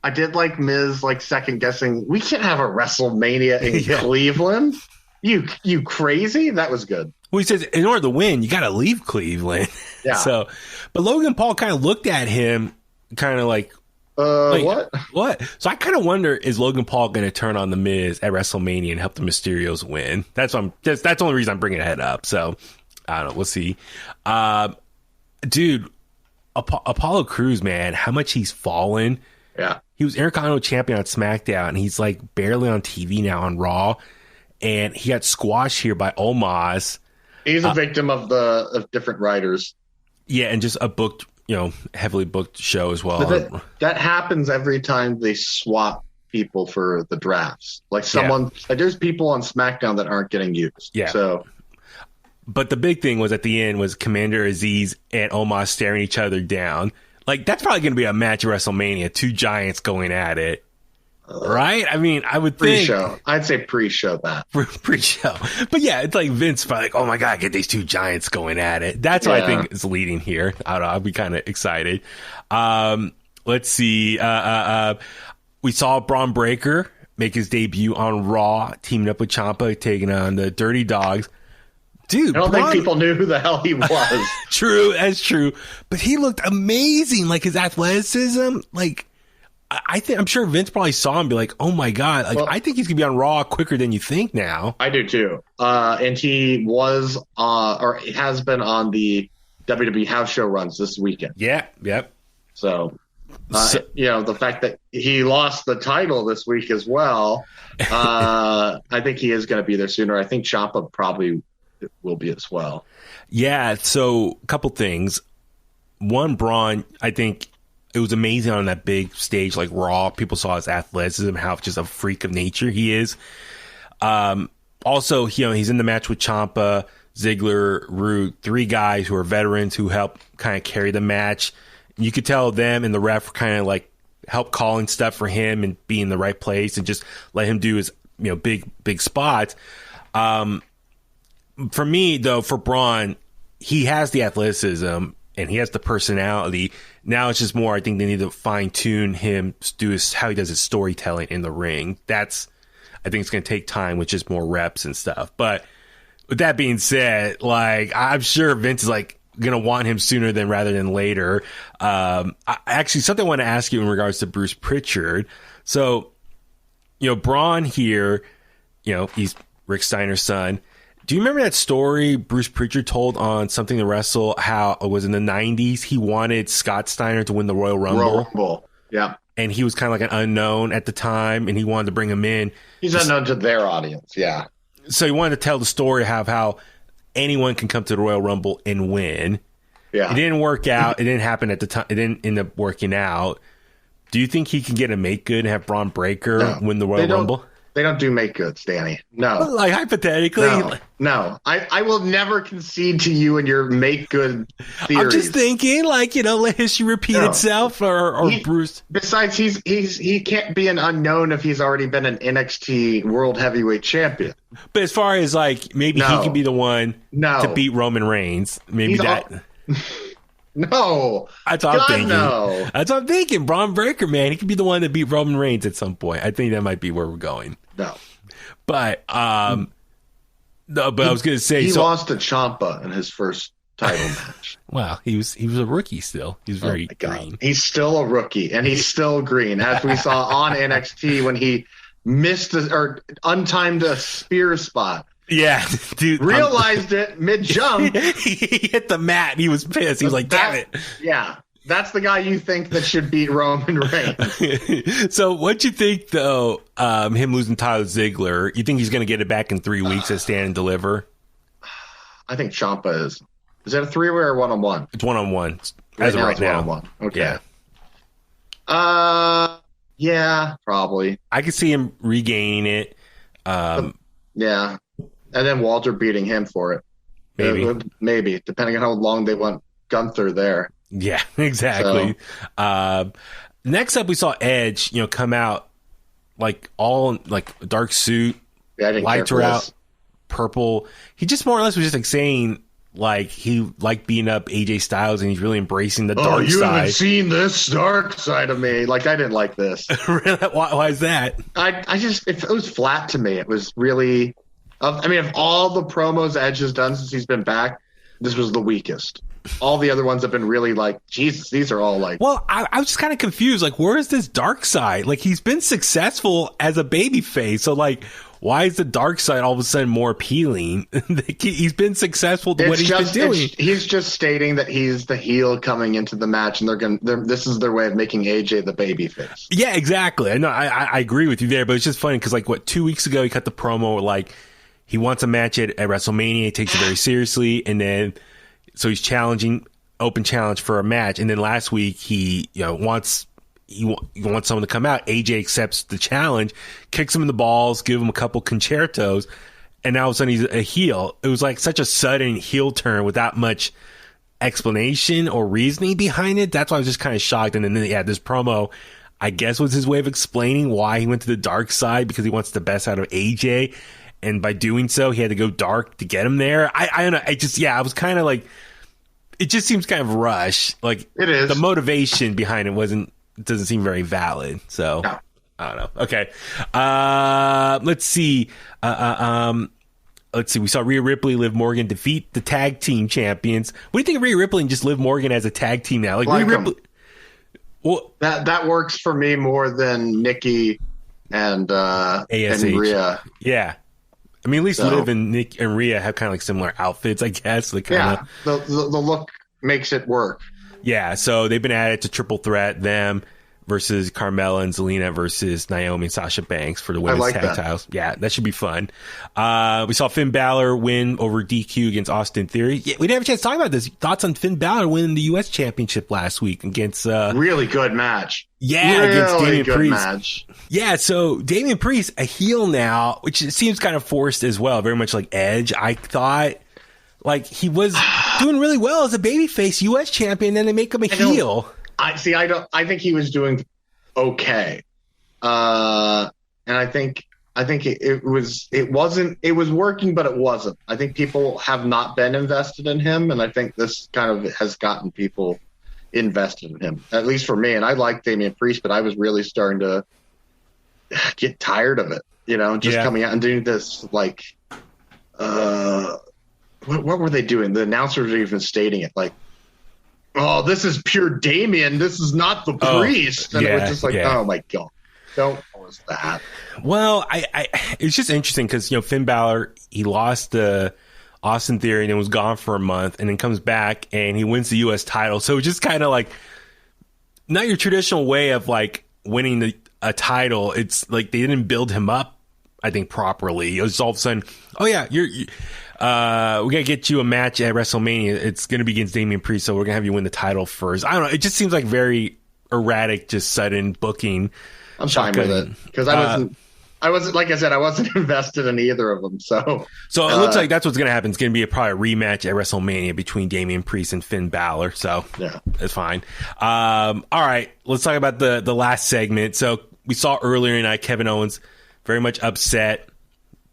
I did like Miz, like second guessing. We can't have a WrestleMania in Cleveland. You crazy? That was good. Well, he says in order to win, you got to leave Cleveland. Yeah. So, but Logan Paul kind of looked at him, kind of like. What? So I kind of wonder, is Logan Paul going to turn on the Miz at WrestleMania and help the Mysterios win? That's the only reason I'm bringing it up. So I don't know. We'll see. Dude, Apollo Crews, man, how much he's fallen. Yeah. He was Intercontinental Champion on SmackDown, and he's like barely on TV now on Raw. And he got squashed here by Omos. He's a victim of different writers. Yeah, and just a heavily booked show as well. But that happens every time they swap people for the drafts. Like there's people on SmackDown that aren't getting used. Yeah. So, but the big thing was at the end was Commander Aziz and Omos staring each other down. Like, that's probably going to be a match at WrestleMania. Two giants going at it. Right? I mean, I would think. Pre-show. I'd say pre-show that. Pre-show. But yeah, it's like Vince probably like, oh my God, get these two giants going at it. That's what I think is leading here. I don't know. I'll be kind of excited. Let's see. We saw Braun Breaker make his debut on Raw, teaming up with Ciampa, taking on the Dirty Dogs. Dude, I don't think people knew who the hell he was. True, that's true. But he looked amazing. Like, his athleticism, like, I'm sure Vince probably saw him and be like, oh my God, like, I think he's going to be on Raw quicker than you think now. I do too. And he was, or has been on the WWE house show runs this weekend. Yeah, yep. So The fact that he lost the title this week as well, I think he is going to be there sooner. I think Ciampa probably will be as well. Yeah, so a couple things. One, Bron, I think it was amazing on that big stage like Raw. People saw his athleticism, how just a freak of nature he is. Also, he's in the match with Ciampa, Ziggler, Roode, 3 guys who are veterans who help kind of carry the match. You could tell them and the ref kind of like help calling stuff for him and be in the right place and just let him do his big spots. For me though, for Bron, he has the athleticism and he has the personality. Now it's just more, I think they need to fine tune him, how he does his storytelling in the ring. I think it's going to take time with just more reps and stuff. But with that being said, like, I'm sure Vince is like going to want him sooner rather than later. Actually, something I want to ask you in regards to Bruce Pritchard. So, Bron here, he's Rick Steiner's son. Do you remember that story Bruce Pritchard told on Something to Wrestle, how it was in the 90s? He wanted Scott Steiner to win the Royal Rumble. Yeah. And he was kind of like an unknown at the time, and he wanted to bring him in. He's unknown to their audience, yeah. So he wanted to tell the story of how anyone can come to the Royal Rumble and win. Yeah. It didn't work out. It didn't happen at the time. It didn't end up working out. Do you think he can get a make good and have Braun Breaker win the Royal Rumble? They don't do make goods, Danny. No. Like, hypothetically. No. I will never concede to you and your make good theories. I'm just thinking, let history repeat itself or Bruce. Besides, he can't be an unknown if he's already been an NXT World Heavyweight Champion. But as far as, maybe he could be the one to beat Roman Reigns. Maybe No. That's what I'm thinking. No. That's what I'm thinking. Braun Breaker, man. He could be the one to beat Roman Reigns at some point. I think that might be where we're going. No. But I was going to say... He lost to Ciampa in his first title match. Wow. He was a rookie still. He was very green. He's still a rookie, and he's still green, as we saw on NXT when he missed or untimed a spear spot. Yeah, dude. Realized it mid-jump. He hit the mat. He was pissed. He was like, damn it. Yeah. That's the guy you think that should beat Roman Reigns. So what you think, though, him losing Tyler Ziggler, you think he's going to get it back in 3 weeks at Stand and Deliver? I think Ciampa is. Is that a 3-way or 1-on-1? It's 1-on-1. As of right now. 1-on-1. Okay. Yeah, probably. I could see him regaining it. Yeah. And then Walter beating him for it. Maybe, depending on how long they want Gunther there. Yeah, exactly. So. Next up, we saw Edge, come out all dark suit. Yeah, I didn't lights care were for out, this. purple. He just more or less was just saying he liked beating up AJ Styles and he's really embracing the dark side. You haven't seen this dark side of me. I didn't like this. Really? Why is that? I just it was flat to me. It was really. Of all the promos Edge has done since he's been back, this was the weakest. All the other ones have been really Jesus, these are all Well, I was just kind of confused. Where is this dark side? He's been successful as a babyface. So, why is the dark side all of a sudden more appealing? He's been successful to what he's been doing. He's just stating that he's the heel coming into the match, and this is their way of making AJ the babyface. Yeah, exactly. I know. I agree with you there, but it's just funny because 2 weeks ago he cut the promo he wants a match at WrestleMania. He takes it very seriously, and then so he's challenging, open challenge for a match, and then last week he wants someone to come out. AJ accepts the challenge, kicks him in the balls, give him a couple concertos, and now all of a sudden he's a heel. It was such a sudden heel turn without much explanation or reasoning behind it. That's why I was just kind of shocked. And then this promo, I guess, was his way of explaining why he went to the dark side, because he wants the best out of AJ. And by doing so, he had to go dark to get him there. I don't know. I was kind of it just seems kind of rushed. It is. The motivation behind it doesn't seem very valid. So, no. I don't know. Okay. Let's see. We saw Rhea Ripley, Liv Morgan defeat the tag team champions. What do you think of Rhea Ripley and just Liv Morgan as a tag team now? Rhea Ripley. Well, that works for me more than Nikki and Rhea. Yeah. At least Liv and Nick and Rhea have kind of similar outfits, I guess. The look makes it work. Yeah, so they've been added to triple threat, them versus Carmella and Zelina versus Naomi and Sasha Banks for the women's tag titles. Yeah, that should be fun. We saw Finn Balor win over DQ against Austin Theory. Yeah, we didn't have a chance to talk about this. Thoughts on Finn Balor winning the U.S. Championship last week against... really good match. Yeah, really against Damian good Priest. Match. Yeah, so Damian Priest, a heel now, which seems kind of forced as well, very much like Edge. I thought... Like, he was doing really well as a babyface U.S. champion, then they make him a heel. I think he was doing okay. And I think it was working, but it wasn't. I think people have not been invested in him, and I think this kind of has gotten people invested in him, at least for me. And I like Damian Priest, but I was really starting to get tired of it, coming out and doing this, like, what were they doing? The announcers were even stating it like, "Oh, this is pure Damien. This is not the Priest." And it was just like, "Oh my god, don't force that." Well, it's just interesting because Finn Balor, he lost to Austin Theory and then was gone for a month, and then comes back and he wins the U.S. title. So it's just kind of like not your traditional way of like winning a title. It's like they didn't build him up, I think, properly. It was all of a sudden, "Oh yeah, we gotta get you a match at WrestleMania. It's gonna be against Damian Priest, so we're gonna have you win the title first." I don't know. It just seems like very erratic, just sudden booking. I'm fine with it because I wasn't like I said, I wasn't invested in either of them. So it looks like that's what's gonna happen. It's gonna be probably a rematch at WrestleMania between Damian Priest and Finn Balor. So yeah, it's fine. All right, let's talk about the last segment. So we saw earlier tonight Kevin Owens very much upset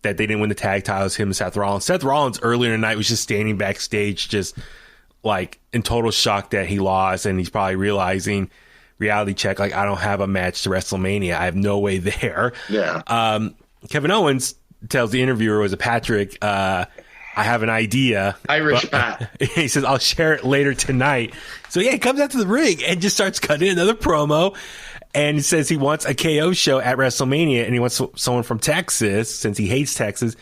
that they didn't win the tag titles, him and Seth Rollins. Seth Rollins earlier tonight was just standing backstage, just like in total shock that he lost. And he's probably realizing, reality check, like, I don't have a match to WrestleMania. I have no way there. Yeah. Kevin Owens tells the interviewer, was it Patrick, I have an idea. Irish Pat. He says, I'll share it later tonight. So yeah, he comes out to the ring and just starts cutting another promo. And he says he wants a KO show at WrestleMania, and he wants someone from Texas, since he hates Texas.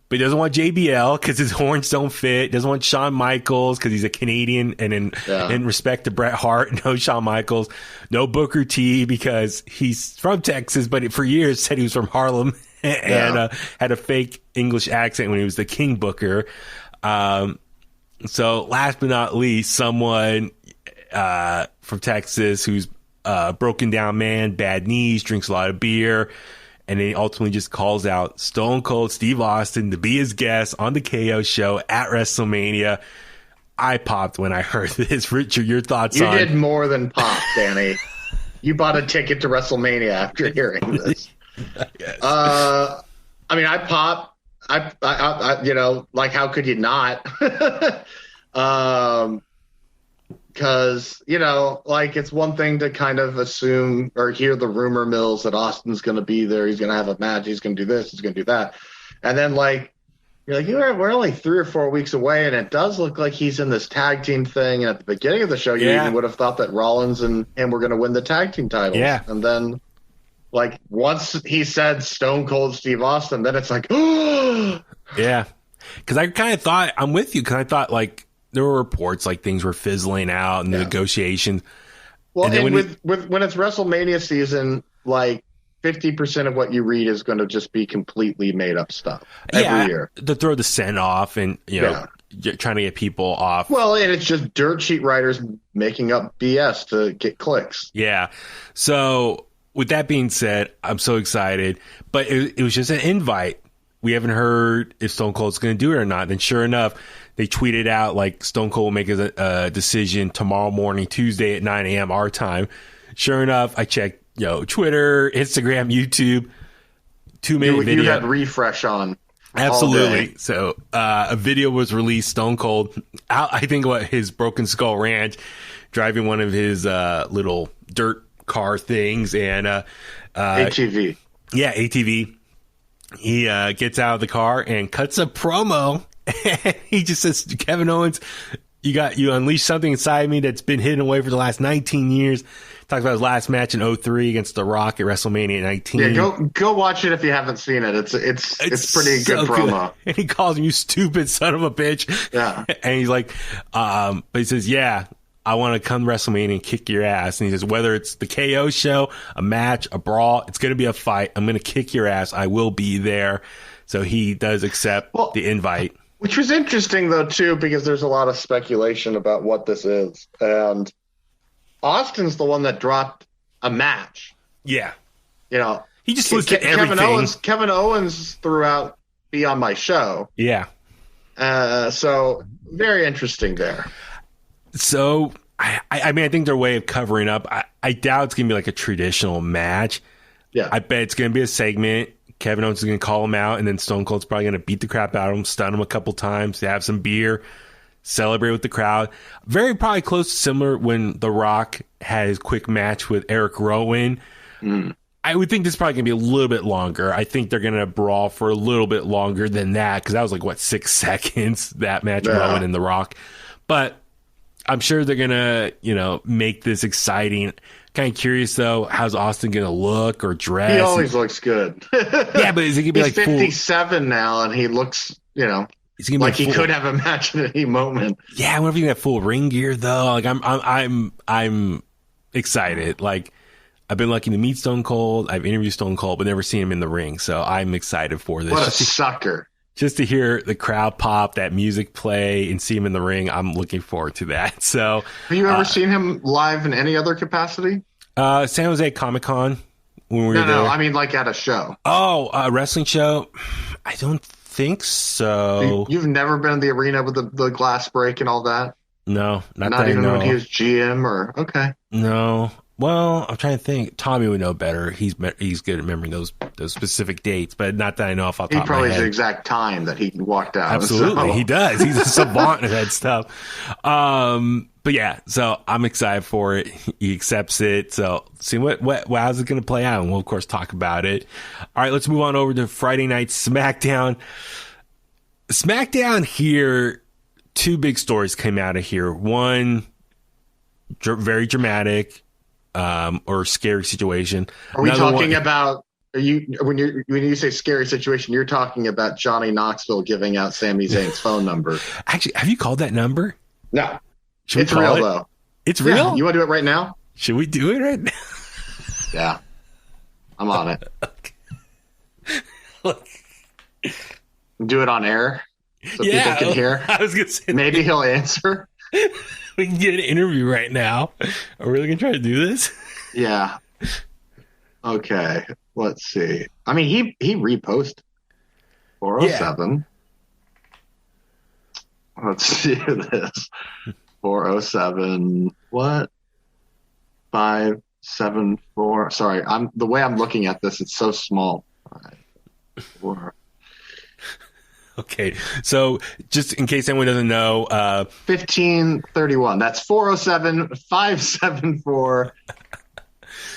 But he doesn't want JBL because his horns don't fit. Doesn't want Shawn Michaels because he's a Canadian. And in respect to Bret Hart, no Shawn Michaels. No Booker T because he's from Texas, but for years said he was from Harlem and had a fake English accent when he was the King Booker. So last but not least, someone from Texas who's broken down man, bad knees, drinks a lot of beer, and then he ultimately just calls out Stone Cold Steve Austin to be his guest on the KO show at WrestleMania. I popped when I heard this. Richard, your thoughts on... You did more than pop, Danny. You bought a ticket to WrestleMania after hearing this. Yes. I mean, I popped. I like, how could you not? Because, like, it's one thing to kind of assume or hear the rumor mills that Austin's going to be there. He's going to have a match. He's going to do this. He's going to do that. And then, like, you're like, we're only 3 or 4 weeks away, and it does look like he's in this tag team thing. And at the beginning of the show, you even would have thought that Rollins and him were going to win the tag team titles. Yeah. And then, like, once he said Stone Cold Steve Austin, then it's like, oh! Yeah. Because I kind of thought, I'm with you, because I thought, like, there were reports like things were fizzling out in the negotiations. Well, and when it's WrestleMania season, like 50% of what you read is going to just be completely made up stuff every year. To throw the scent off and, trying to get people off. Well, and it's just dirt sheet writers making up BS to get clicks. Yeah. So with that being said, I'm so excited, but it was just an invite. We haven't heard if Stone Cold's going to do it or not. Then sure enough, they tweeted out like Stone Cold will make a decision tomorrow morning, Tuesday at 9 a.m. our time. Sure enough, I checked, Twitter, Instagram, YouTube, 2-minute video. You had refresh on. Absolutely. So a video was released, Stone Cold out, I think, his Broken Skull Ranch, driving one of his little dirt car things, and ATV. Yeah, ATV. He gets out of the car and cuts a promo. He just says, Kevin Owens, you unleashed something inside me that's been hidden away for the last 19 years. Talks about his last match in 2003 against The Rock at WrestleMania 19. Yeah, go watch it if you haven't seen it. It's pretty good promo. Good. And he calls him, you stupid son of a bitch. Yeah. And he's like, but he says, yeah, I want to come to WrestleMania and kick your ass. And he says, whether it's the KO show, a match, a brawl, it's going to be a fight. I'm going to kick your ass. I will be there. So he does accept the invite. Which was interesting, though, too, because there's a lot of speculation about what this is. And Austin's the one that dropped a match. Yeah. You know, he just listed everything. Kevin Owens threw out "Be on My Show." Yeah. So very interesting there. So, I mean, I think their way of covering up, I doubt it's going to be like a traditional match. Yeah. I bet it's going to be a segment. Kevin Owens is going to call him out, and then Stone Cold's probably going to beat the crap out of him, stun him a couple times, have some beer, celebrate with the crowd. Very probably close to similar when The Rock had his quick match with Eric Rowan. I would think this is probably going to be a little bit longer. I think they're going to brawl for a little bit longer than that, because that was like, 6 seconds, that match, Rowan and The Rock. But I'm sure they're going to, make this exciting. Kind of curious, though, how's Austin going to look or dress? He always looks good. Yeah, but is he going to be He's 57 now, and he looks, like he could have a match at any moment. Yeah, I wonder if he can have full ring gear, though. Like, I'm excited. Like, I've been lucky to meet Stone Cold. I've interviewed Stone Cold, but never seen him in the ring. So I'm excited for this. What a sucker. Just to hear the crowd pop, that music play, and see him in the ring, I'm looking forward to that. So, have you ever seen him live in any other capacity? San Jose Comic-Con when we were there. No, I mean like at a show. Oh, a wrestling show? I don't think so. You've never been in the arena with the glass break and all that? No, not even when he was GM or okay. No. Well, I'm trying to think. Tommy would know better. He's good at remembering those specific dates, but not that I know off the top of my head. He probably has the exact time that he walked out. Absolutely, he does. He's a savant at that stuff. But yeah, so I'm excited for it. He accepts it. So see how's it going to play out, and we'll of course talk about it. All right, let's move on over to Friday night SmackDown. SmackDown here, 2 big stories came out of here. One, very dramatic. Or scary situation. Are we talking about? Are you when you say scary situation? You're talking about Johnny Knoxville giving out Sami Zayn's phone number. Actually, have you called that number? No, it's real though. It's real. Yeah, you want to do it right now? Should we do it right now? Yeah, I'm on it. Okay. Do it on air so people can hear. I was gonna say maybe he'll answer. We can get an interview right now. Are we really going to try to do this? Yeah. Okay. Let's see. I mean, he reposted 407. Yeah. Let's see this. 407. What? 574. Sorry. The way I'm looking at this, it's so small. 5, 4. Okay, so just in case anyone doesn't know, 1531. That's 407-574.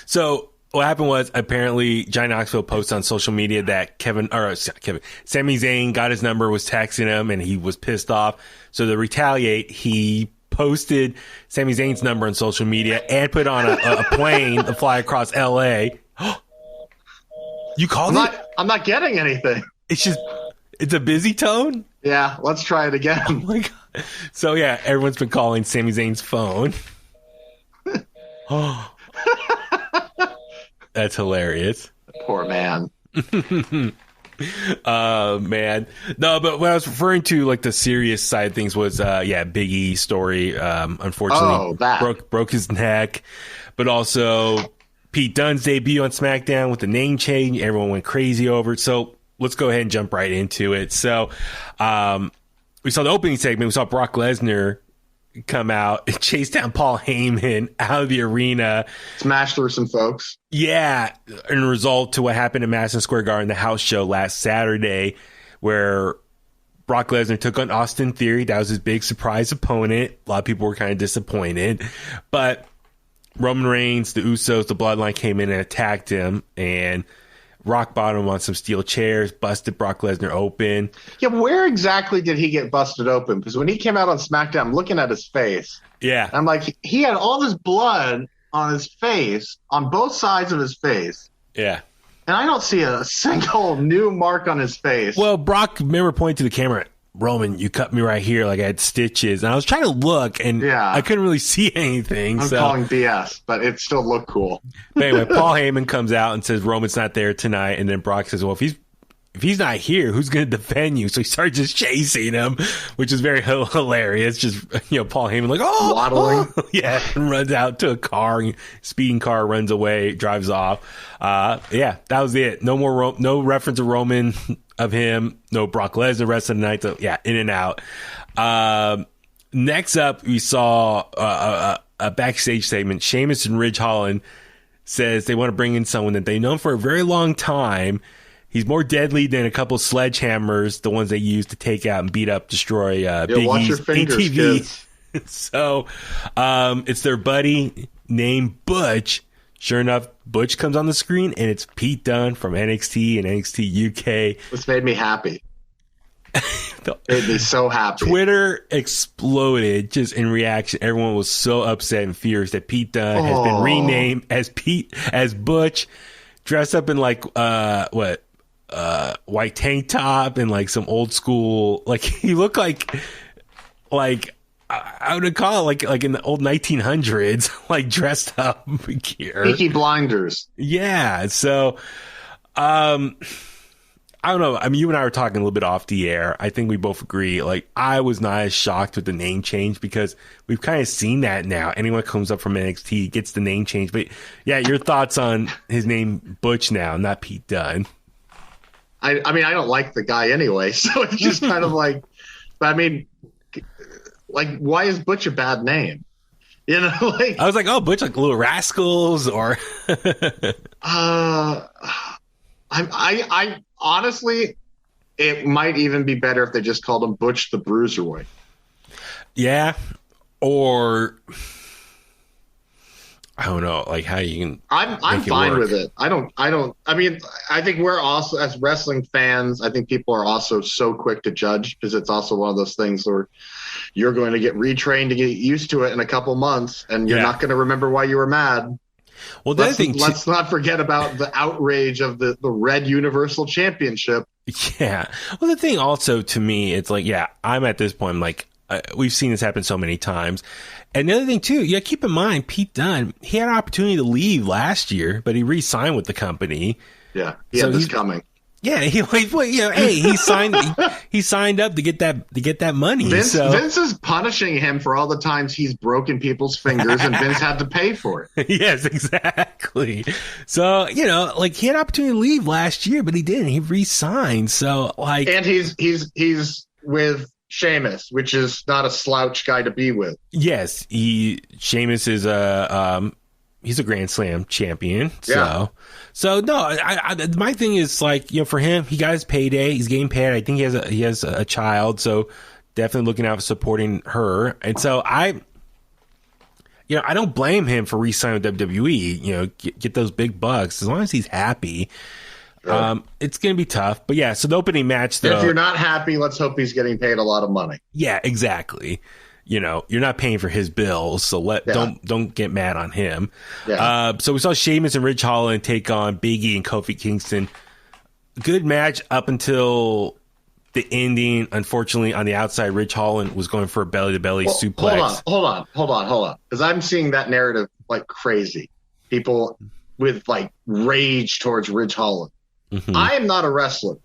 So what happened was apparently Johnny Knoxville posted on social media that Sami Zayn got his number, was texting him, and he was pissed off. So to retaliate, he posted Sami Zayn's number on social media and put on a plane to fly across L.A. You called it? I'm not getting anything. It's a busy tone? Yeah, let's try it again. Oh my God. So yeah, everyone's been calling Sami Zayn's phone. Oh. That's hilarious. Poor man. Man. No, but what I was referring to, like the serious side of things was Big E story. Unfortunately broke his neck. But also Pete Dunne's debut on SmackDown with the name change. Everyone went crazy over it. So let's go ahead and jump right into it. So we saw the opening segment. We saw Brock Lesnar come out and chase down Paul Heyman out of the arena. Smash through some folks. Yeah, in result to what happened in Madison Square Garden, the house show last Saturday, where Brock Lesnar took on Austin Theory. That was his big surprise opponent. A lot of people were kind of disappointed. But Roman Reigns, the Usos, the Bloodline came in and attacked him, and rock bottom on some steel chairs, busted Brock Lesnar open. Yeah, where exactly did he get busted open? Because when he came out on SmackDown, I'm looking at his face. Yeah. I'm like, he had all this blood on his face, on both sides of his face. Yeah. And I don't see a single new mark on his face. Well, Brock, remember, pointed to the camera. Roman, you cut me right here like I had stitches. And I was trying to look, and I couldn't really see anything. I'm calling BS, but it still looked cool. But anyway, Paul Heyman comes out and says Roman's not there tonight, and then Brock says, well, if he's not here, who's going to defend you? So he started just chasing him, which is very hilarious. Just, Paul Heyman like, waddling. And runs out to a car, speeding car, runs away, drives off. That was it. No more, no reference to Roman of him. No Brock Lesnar rest of the night. So in and out. Next up, we saw a backstage segment. Sheamus and Ridge Holland says they want to bring in someone that they've known for a very long time. He's more deadly than a couple sledgehammers, the ones they use to take out and beat up, destroy Big E's ATV. So it's their buddy named Butch. Sure enough, Butch comes on the screen, and it's Pete Dunne from NXT and NXT UK. This made me happy. Made me so happy. Twitter exploded just in reaction. Everyone was so upset and furious that Pete Dunne has been renamed as Butch, dressed up in white tank top and like some old school, like he looked like I would call it like in the old 1900s, like dressed up gear. Peaky Blinders. Yeah. So, I don't know. I mean, you and I were talking a little bit off the air. I think we both agree. Like, I was not as shocked with the name change because we've kind of seen that now. Anyone that comes up from NXT gets the name change. But yeah, your thoughts on his name Butch now, not Pete Dunne. I mean, I don't like the guy anyway, so it's just kind of like, but I mean, like, why is Butch a bad name? Like I was like, oh, Butch, like Little Rascals, or I honestly, it might even be better if they just called him Butch the Bruiserweight. Yeah, or I don't know, like how you can. I'm fine with it. I mean, I think we're also, as wrestling fans, I think people are also so quick to judge because it's also one of those things where you're going to get retrained to get used to it in a couple months, and you're not going to remember why you were mad. Well, let's not forget about the outrage of the Red Universal Championship. Yeah. Well, the thing also to me, it's like, I'm at this point, I'm like, we've seen this happen so many times. And the other thing too, keep in mind, Pete Dunne, he had an opportunity to leave last year, but he re-signed with the company. Yeah, he had this coming. Yeah, he signed up to get that money. Vince is punishing him for all the times he's broken people's fingers, and Vince had to pay for it. Yes, exactly. So like he had an opportunity to leave last year, but he didn't. He re-signed. So like, and he's with Sheamus, which is not a slouch guy to be with. Yes, Sheamus is he's a Grand Slam champion. So no, my thing is like, for him, he got his payday. He's getting paid. I think he has a child, so definitely looking out for supporting her. And so I don't blame him for re-signing with WWE. Get those big bucks as long as he's happy. Sure. It's going to be tough, but so the opening match, though. If you're not happy, let's hope he's getting paid a lot of money. Yeah, exactly. You're not paying for his bills, so don't get mad on him. Yeah. So we saw Sheamus and Ridge Holland take on Big E and Kofi Kingston. Good match up until the ending. Unfortunately, on the outside, Ridge Holland was going for a belly-to-belly suplex. Hold on. Because I'm seeing that narrative like crazy. People with like rage towards Ridge Holland. Mm-hmm. I am not a wrestler.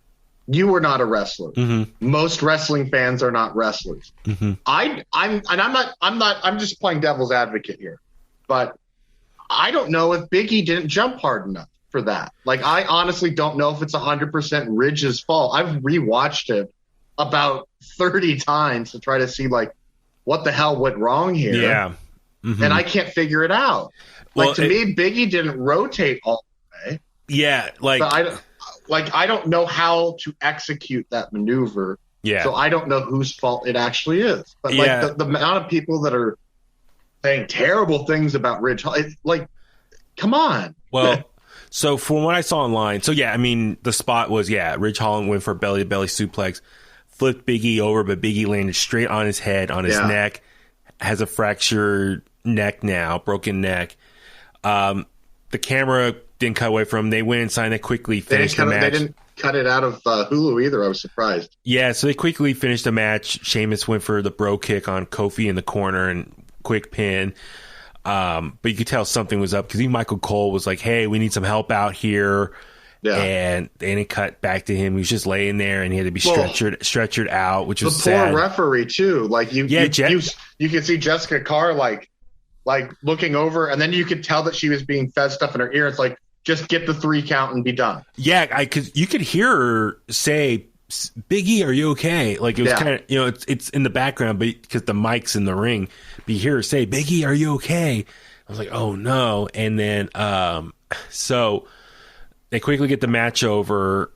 You are not a wrestler. Mm-hmm. Most wrestling fans are not wrestlers. Mm-hmm. I'm just playing devil's advocate here, but I don't know if Big E didn't jump hard enough for that. Like, I honestly don't know if it's 100% Ridge's fault. I've rewatched it about 30 times to try to see like what the hell went wrong here. Yeah. Mm-hmm. And I can't figure it out. Like, to me, Big E didn't rotate all the way. Yeah. I don't know how to execute that maneuver. Yeah. So I don't know whose fault it actually is. But the amount of people that are saying terrible things about Ridge, like, come on. Well, so from what I saw online, the spot was, Ridge Holland went for a belly-to-belly suplex, flipped Big E over, but Big E landed straight on his head, on his neck, has a fractured neck now, broken neck. The camera didn't cut away from him. They went inside and quickly finished the match. cut it out of Hulu either. I was surprised. Yeah, so they quickly finished the match. Sheamus went for the bro kick on Kofi in the corner and quick pin. But you could tell something was up because even Michael Cole was like, hey, we need some help out here. Yeah. And then it cut back to him. He was just laying there and he had to be stretchered out, which was sad. The poor referee, too. Like, you could see Jessica Carr, like looking over, and then you could tell that she was being fed stuff in her ear. It's like, just get the 3 count and be done. Yeah, you could hear her say, Big E, are you okay? Like, it was kind of, it's in the background, but because the mic's in the ring, but you hear her say, Big E, are you okay? I was like, oh no. And then, so they quickly get the match over.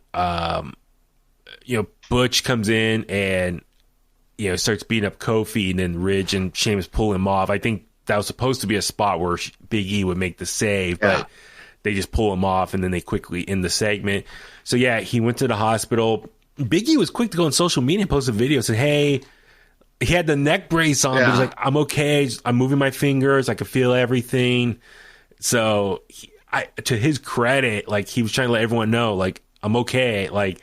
Butch comes in and, starts beating up Kofi, and then Ridge and Sheamus pull him off. I think that was supposed to be a spot where Big E would make the save, but they just pull him off, and then they quickly end the segment. So, he went to the hospital. Big E was quick to go on social media and post a video, said, hey, he had the neck brace on, but he's like, I'm okay. I'm moving my fingers. I can feel everything. So, to his credit, like, he was trying to let everyone know, like, I'm okay. Like,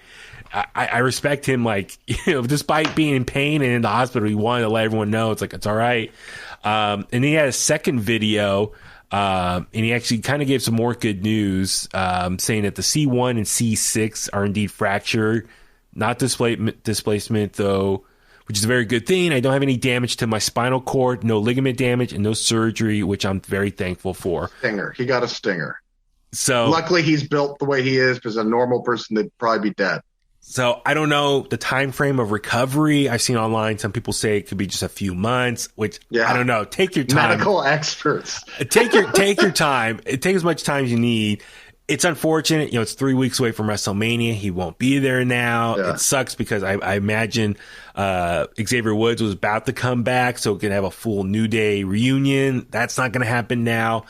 I respect him, like, despite being in pain and in the hospital, he wanted to let everyone know. It's like, it's all right. And he had a second video, and he actually kind of gave some more good news, saying that the C1 and C6 are indeed fractured. Not displacement, though, which is a very good thing. I don't have any damage to my spinal cord, no ligament damage, and no surgery, which I'm very thankful for. Stinger. He got a stinger. So luckily he's built the way he is, because a normal person would probably be dead. So I don't know the time frame of recovery. I've seen online some people say it could be just a few months, which I don't know. Take your time. Medical experts. Take your time. Take as much time as you need. It's unfortunate. It's 3 weeks away from WrestleMania. He won't be there now. Yeah. It sucks because I imagine Xavier Woods was about to come back, so we can have a full New Day reunion. That's not going to happen now.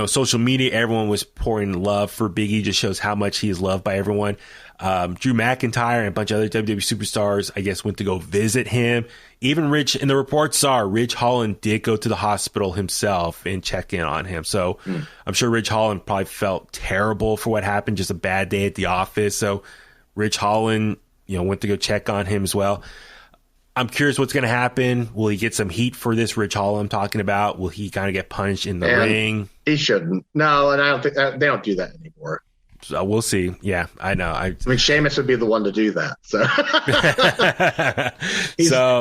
Social media, everyone was pouring love for Big E. Just shows how much he is loved by everyone. Drew McIntyre and a bunch of other WWE superstars, I guess, went to go visit him. Even Rich, and the reports are, Ridge Holland did go to the hospital himself and check in on him. So I'm sure Ridge Holland probably felt terrible for what happened, just a bad day at the office. So Ridge Holland, went to go check on him as well. I'm curious what's going to happen. Will he get some heat for this Ridge Holland I'm talking about? Will he kind of get punched in the ring? He shouldn't. No, and I don't think they don't do that anymore. So we'll see. Yeah, I know. I mean, Sheamus would be the one to do that. So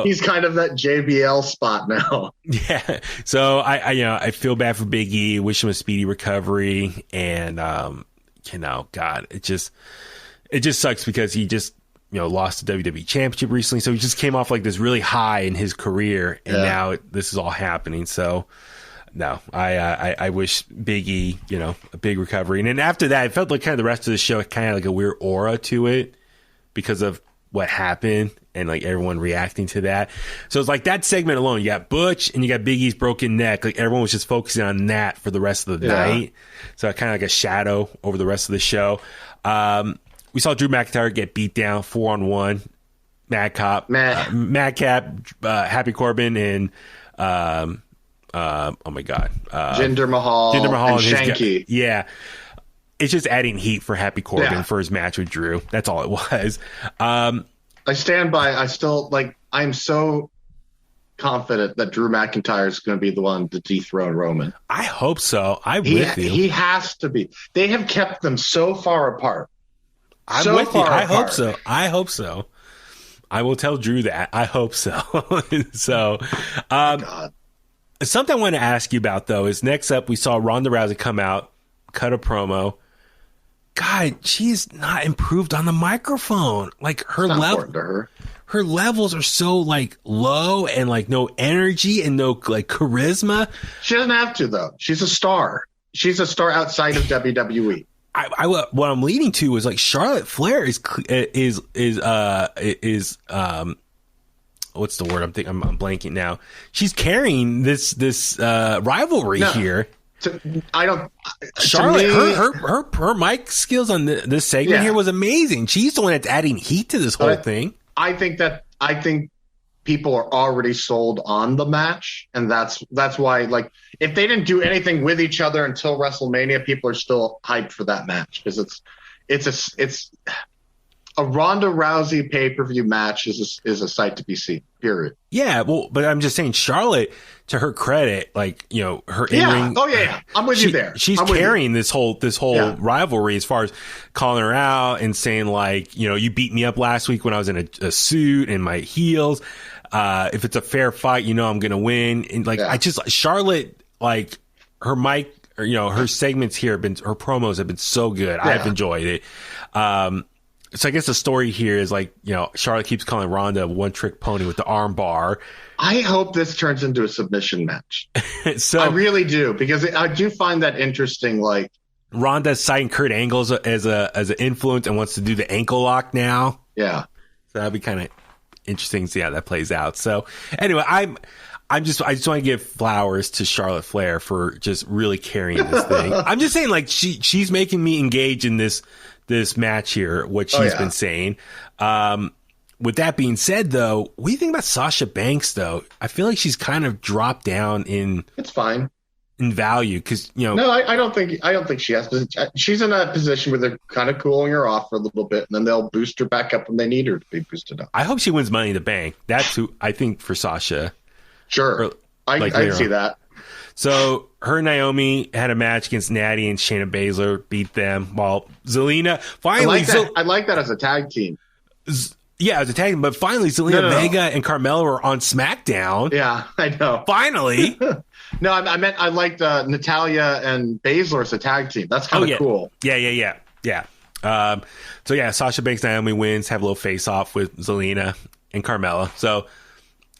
he's kind of that JBL spot now. Yeah. So I feel bad for Big E. Wish him a speedy recovery. And God, it just sucks because he just lost the WWE Championship recently. So he just came off like this really high in his career, and now this is all happening. So. No, I wish Big E, a big recovery. And then after that, it felt like kind of the rest of the show kind of like a weird aura to it because of what happened and like everyone reacting to that. So it's like that segment alone, you got Butch and you got Big E's broken neck. Like everyone was just focusing on that for the rest of the night. So kind of like a shadow over the rest of the show. We saw Drew McIntyre get beat down 4-on-1. Madcap, Happy Corbin, and oh my God, Jinder Mahal and Shanky. Yeah, it's just adding heat for Happy Corbin for his match with Drew. That's all it was. I stand by. I'm so confident that Drew McIntyre is going to be the one to dethrone Roman. I hope so. I'm with you. He has to be. They have kept them so far apart. I'm with you. I hope so. I hope so. I will tell Drew that. I hope so. So, God. Something I want to ask you about, though, is next up we saw Ronda Rousey come out, cut a promo. God, she's not improved on the microphone. Like her levels are so like low and like no energy and no like charisma. She doesn't have to though. She's a star. She's a star outside of WWE. What I'm leading to is like Charlotte Flair is what's the word? I'm blanking now. She's carrying this rivalry here. Charlotte, her mic skills on this segment here was amazing. She's the one that's adding heat to this whole thing. I think people are already sold on the match, and that's why. Like, if they didn't do anything with each other until WrestleMania, people are still hyped for that match because it's a Ronda Rousey pay-per-view match is a sight to be seen, period. Yeah, well, but I'm just saying, Charlotte, to her credit, like, you know, her in-ring. Oh, yeah. I'm with you there. She's carrying this whole rivalry as far as calling her out and saying, like, you know, you beat me up last week when I was in a suit and my heels. If it's a fair fight, you know I'm going to win. And, like, Charlotte, like, her mic, or, you know, her segments here her promos have been so good. Yeah. I've enjoyed it. So I guess the story here is, like, you know, Charlotte keeps calling Ronda a one-trick pony with the arm bar. I hope this turns into a submission match. So I really do, because I do find that interesting. Like, Ronda's citing Kurt Angle as an influence and wants to do the ankle lock now. Yeah, so that'd be kind of interesting to see how that plays out. So anyway, I just want to give flowers to Charlotte Flair for just really carrying this thing. I'm just saying, like, she's making me engage in this match here, what she's been saying. With that being said, though, what do you think about Sasha Banks, though? I feel like she's kind of dropped down in value, because, you know. No, I don't think she has. She's in a position where they're kind of cooling her off for a little bit, and then they'll boost her back up when they need her to be boosted up. I hope she wins Money in the Bank. That's who I think for Sasha. Sure, I see that. So her and Naomi had a match against Natty and Shayna Baszler, beat them, while Zelina finally. I like that as a tag team. Yeah, as a tag team, but finally Zelina Vega and Carmella were on SmackDown. Yeah, I know. Finally. No, I meant I liked Natalya and Baszler as a tag team. That's kind of cool. Yeah. So yeah, Sasha Banks, Naomi wins, have a little face off with Zelina and Carmella. So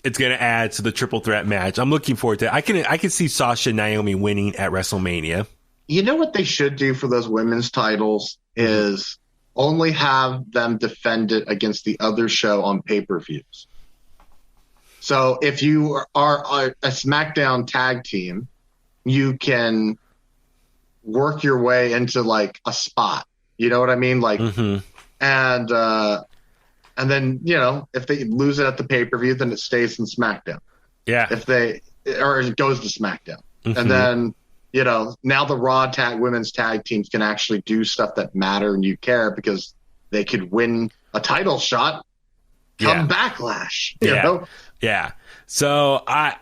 it's going to add to the triple threat match. I'm looking forward to it. I can see Sasha and Naomi winning at WrestleMania. You know what they should do for those women's titles is only have them defend it against the other show on pay-per-views. So if you are a SmackDown tag team, you can work your way into, like, a spot. You know what I mean? Like, and then, you know, if they lose it at the pay-per-view, then it stays in SmackDown. Yeah. Or it goes to SmackDown. And then, you know, now the Raw women's tag teams can actually do stuff that matter and you care, because they could win a title shot come Backlash. You know? Yeah. So I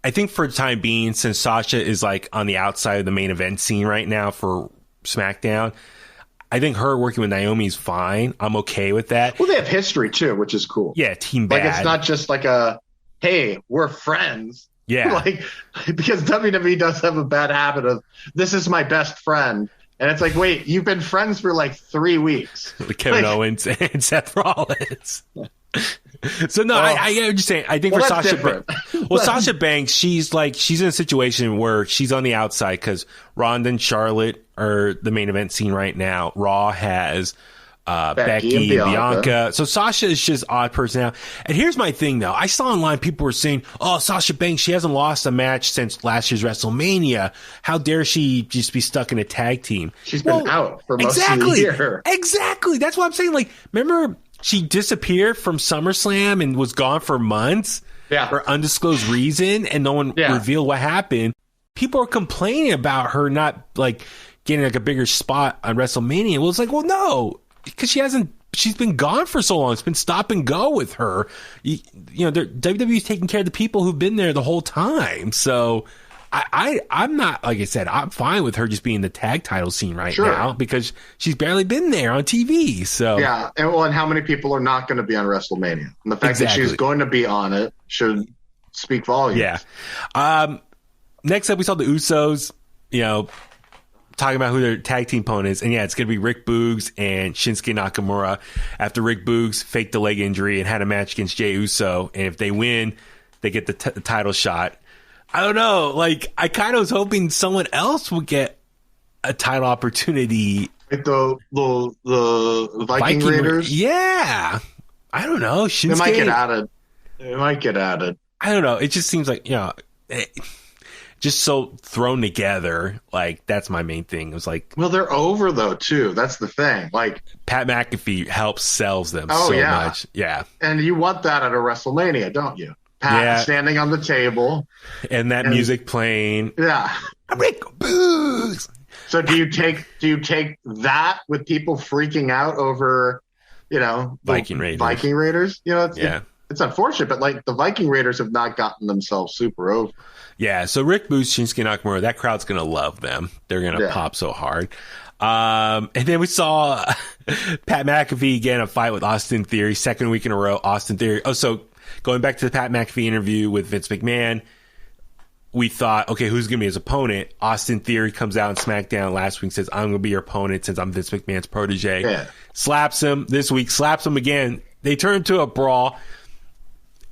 think for the time being, since Sasha is, like, on the outside of the main event scene right now for SmackDown, I think her working with Naomi is fine. I'm okay with that. Well, they have history too, which is cool. Yeah, team bad. Like, it's not just like hey, we're friends. Yeah. Like, because WWE does have a bad habit of, this is my best friend. And it's like, wait, you've been friends for like 3 weeks. Kevin Owens and Seth Rollins. So no, I'm just saying. I think for Sasha, Sasha Banks, she's in a situation where she's on the outside because Ronda and Charlotte are the main event scene right now. Raw has Becky and Bianca. So Sasha is just odd person now. And here's my thing, though. I saw online people were saying, "Oh, Sasha Banks, she hasn't lost a match since last year's WrestleMania. How dare she just be stuck in a tag team?" She's been out for most of the year. Exactly. That's what I'm saying. Like, remember, she disappeared from SummerSlam and was gone for months for undisclosed reason, and no one revealed what happened. People are complaining about her not, like, getting, like, a bigger spot on WrestleMania. Well, it's like, well, no, because she's been gone for so long. It's been stop and go with her. You know, WWE's taking care of the people who've been there the whole time. So I'm not, like I said, I'm fine with her just being the tag title scene right now because she's barely been there on TV. So yeah, and how many people are not going to be on WrestleMania? And the fact that she's going to be on it should speak volumes. Yeah. Next up, we saw the Usos, you know, talking about who their tag team opponent is. And yeah, it's going to be Rick Boogs and Shinsuke Nakamura after Rick Boogs faked the leg injury and had a match against Jey Uso. And if they win, they get the title shot. I don't know. Like, I kind of was hoping someone else would get a title opportunity. Like the Viking Raiders? Yeah. I don't know. Shinsuke, It might get added. I don't know. It just seems like, you know, just so thrown together. Like, that's my main thing. It was like, well, they're over though too. That's the thing. Like, Pat McAfee sells them much. Yeah. And you want that at a WrestleMania, don't you? Pat standing on the table. And that music playing. Yeah. Rick Boogs. So do you take that with people freaking out over, Viking Raiders? Viking Raiders, it's unfortunate, but like the Viking Raiders have not gotten themselves super over. Yeah, so Rick Boots, Shinsuke Nakamura, that crowd's going to love them. They're going to pop so hard. And then we saw Pat McAfee get in a fight with Austin Theory, second week in a row. Austin Theory. Oh, so going back to the Pat McAfee interview with Vince McMahon, we thought, okay, who's going to be his opponent? Austin Theory comes out on SmackDown last week and says, I'm going to be your opponent since I'm Vince McMahon's protege. Yeah. Slaps him this week, slaps him again. They turn into a brawl.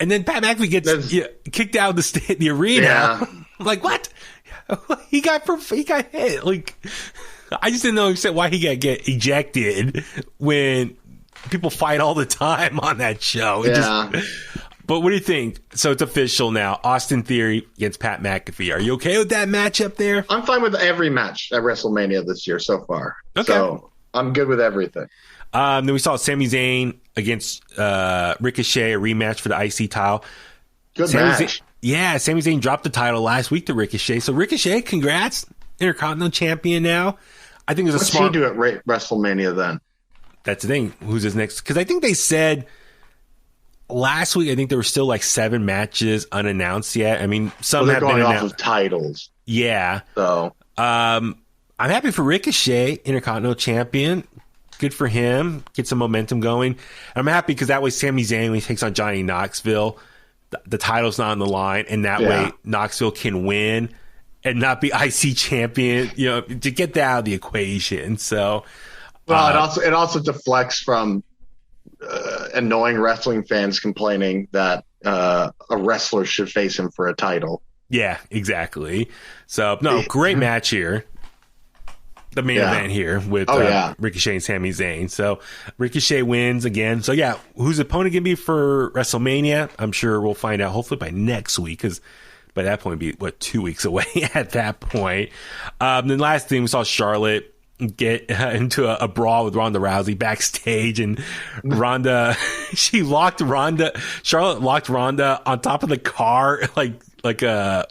And then Pat McAfee gets kicked out of the arena. Yeah. I'm like, what? He got hit. Like, I just didn't know why he got get ejected when people fight all the time on that show. But what do you think? So it's official now. Austin Theory against Pat McAfee. Are you okay with that matchup there? I'm fine with every match at WrestleMania this year so far. Okay. So I'm good with everything. Then we saw Sami Zayn against Ricochet, a rematch for the IC title. Good match. Sami Zayn dropped the title last week to Ricochet. So Ricochet, congrats. Intercontinental champion now. I think What's he do at WrestleMania then? That's the thing. Who's his next? Because I think they said last week, I think there were still like 7 matches unannounced yet. I mean, some have going been off announced. Of titles. Yeah. So I'm happy for Ricochet, Intercontinental champion. Good for him. Get some momentum going. I'm happy because that way Sami Zayn, when he takes on Johnny Knoxville, the title's not on the line, and that way Knoxville can win and not be IC champion, to get that out of the equation. So, it also deflects from annoying wrestling fans complaining that a wrestler should face him for a title. Yeah, exactly. So, no, great match here. The main event here with Ricochet and Sami Zayn. So Ricochet wins again. So who's the opponent going to be for WrestleMania? I'm sure we'll find out hopefully by next week, because by that point it'll be 2 weeks away at that point. Then last thing, we saw Charlotte get into a brawl with Ronda Rousey backstage, and Charlotte locked Ronda on top of the car, like a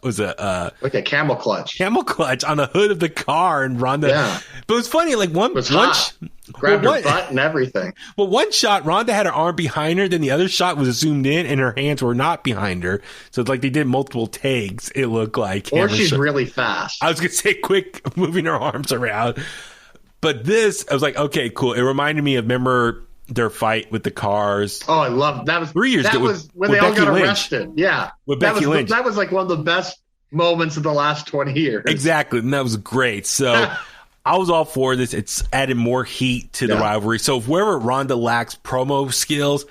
camel clutch on the hood of the car, and Ronda. Yeah. But it was funny, like grabbed her butt and everything. Well, one shot, Ronda had her arm behind her, then the other shot was zoomed in, and her hands were not behind her. So it's like they did multiple takes. It looked like, or she's really fast. I was gonna say quick moving her arms around, but this, I was like, okay, cool. It reminded me of their fight with the cars. Oh, I love that. Was 3 years ago when they all got arrested. Yeah, with Becky Lynch. That was like one of the best moments of the last 20 years. Exactly, and that was great. So I was all for this. It's added more heat to the rivalry. So wherever Ronda lacks promo skills,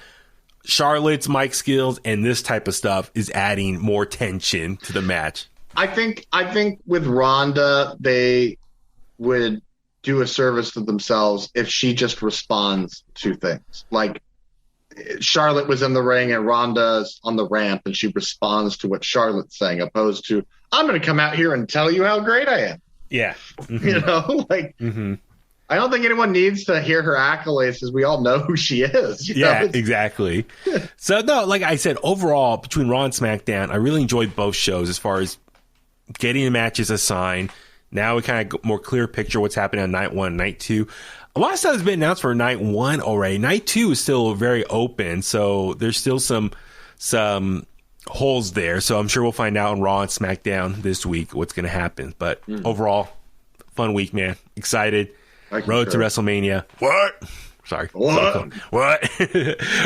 Charlotte's mic skills and this type of stuff is adding more tension to the match. I think with Ronda, they would do a service to themselves if she just responds to things. Like Charlotte was in the ring and Ronda's on the ramp and she responds to what Charlotte's saying, opposed to, I'm going to come out here and tell you how great I am. Yeah. Mm-hmm. I don't think anyone needs to hear her accolades, because we all know who she is. Exactly. So no, like I said, overall between Raw and SmackDown, I really enjoyed both shows as far as getting the matches assigned. Now we kind of more clear picture what's happening on night 1, night 2. A lot of stuff has been announced for night 1 already. Night 2 is still very open, so there's still some holes there. So I'm sure we'll find out on Raw and SmackDown this week what's going to happen. But overall, fun week, man. Excited. Road to WrestleMania. What? Sorry. What? All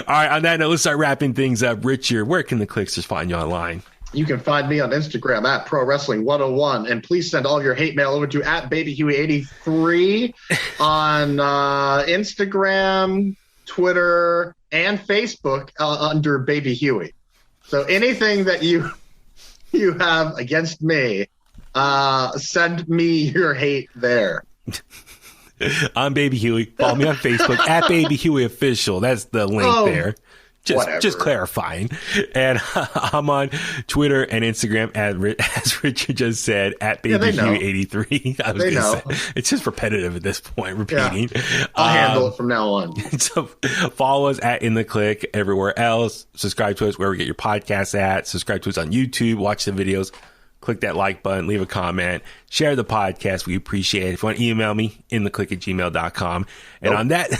right, on that note, let's start wrapping things up. Richard, where can the Kliqsters find you online? You can find me on Instagram at Pro Wrestling 101, and please send all your hate mail over to at Baby Huey 83 on Instagram, Twitter, and Facebook under Baby Huey. So anything that you have against me, send me your hate there. I'm Baby Huey. Follow me on Facebook at Baby Huey Official. That's the link there. Just clarifying. And I'm on Twitter and Instagram as Richard just said, at Baby Huey 83. I was going to say, it's just repetitive at this point, repeating. Yeah. I'll handle it from now on. So follow us at In The Kliq everywhere else. Subscribe to us wherever you get your podcasts at. Subscribe to us on YouTube. Watch the videos. click that like button, leave a comment, share the podcast. We appreciate it. If you want to email me, inthetliq@gmail.com. And on that,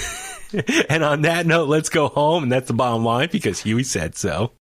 and on that note, let's go home. And that's the bottom line because Huey said so.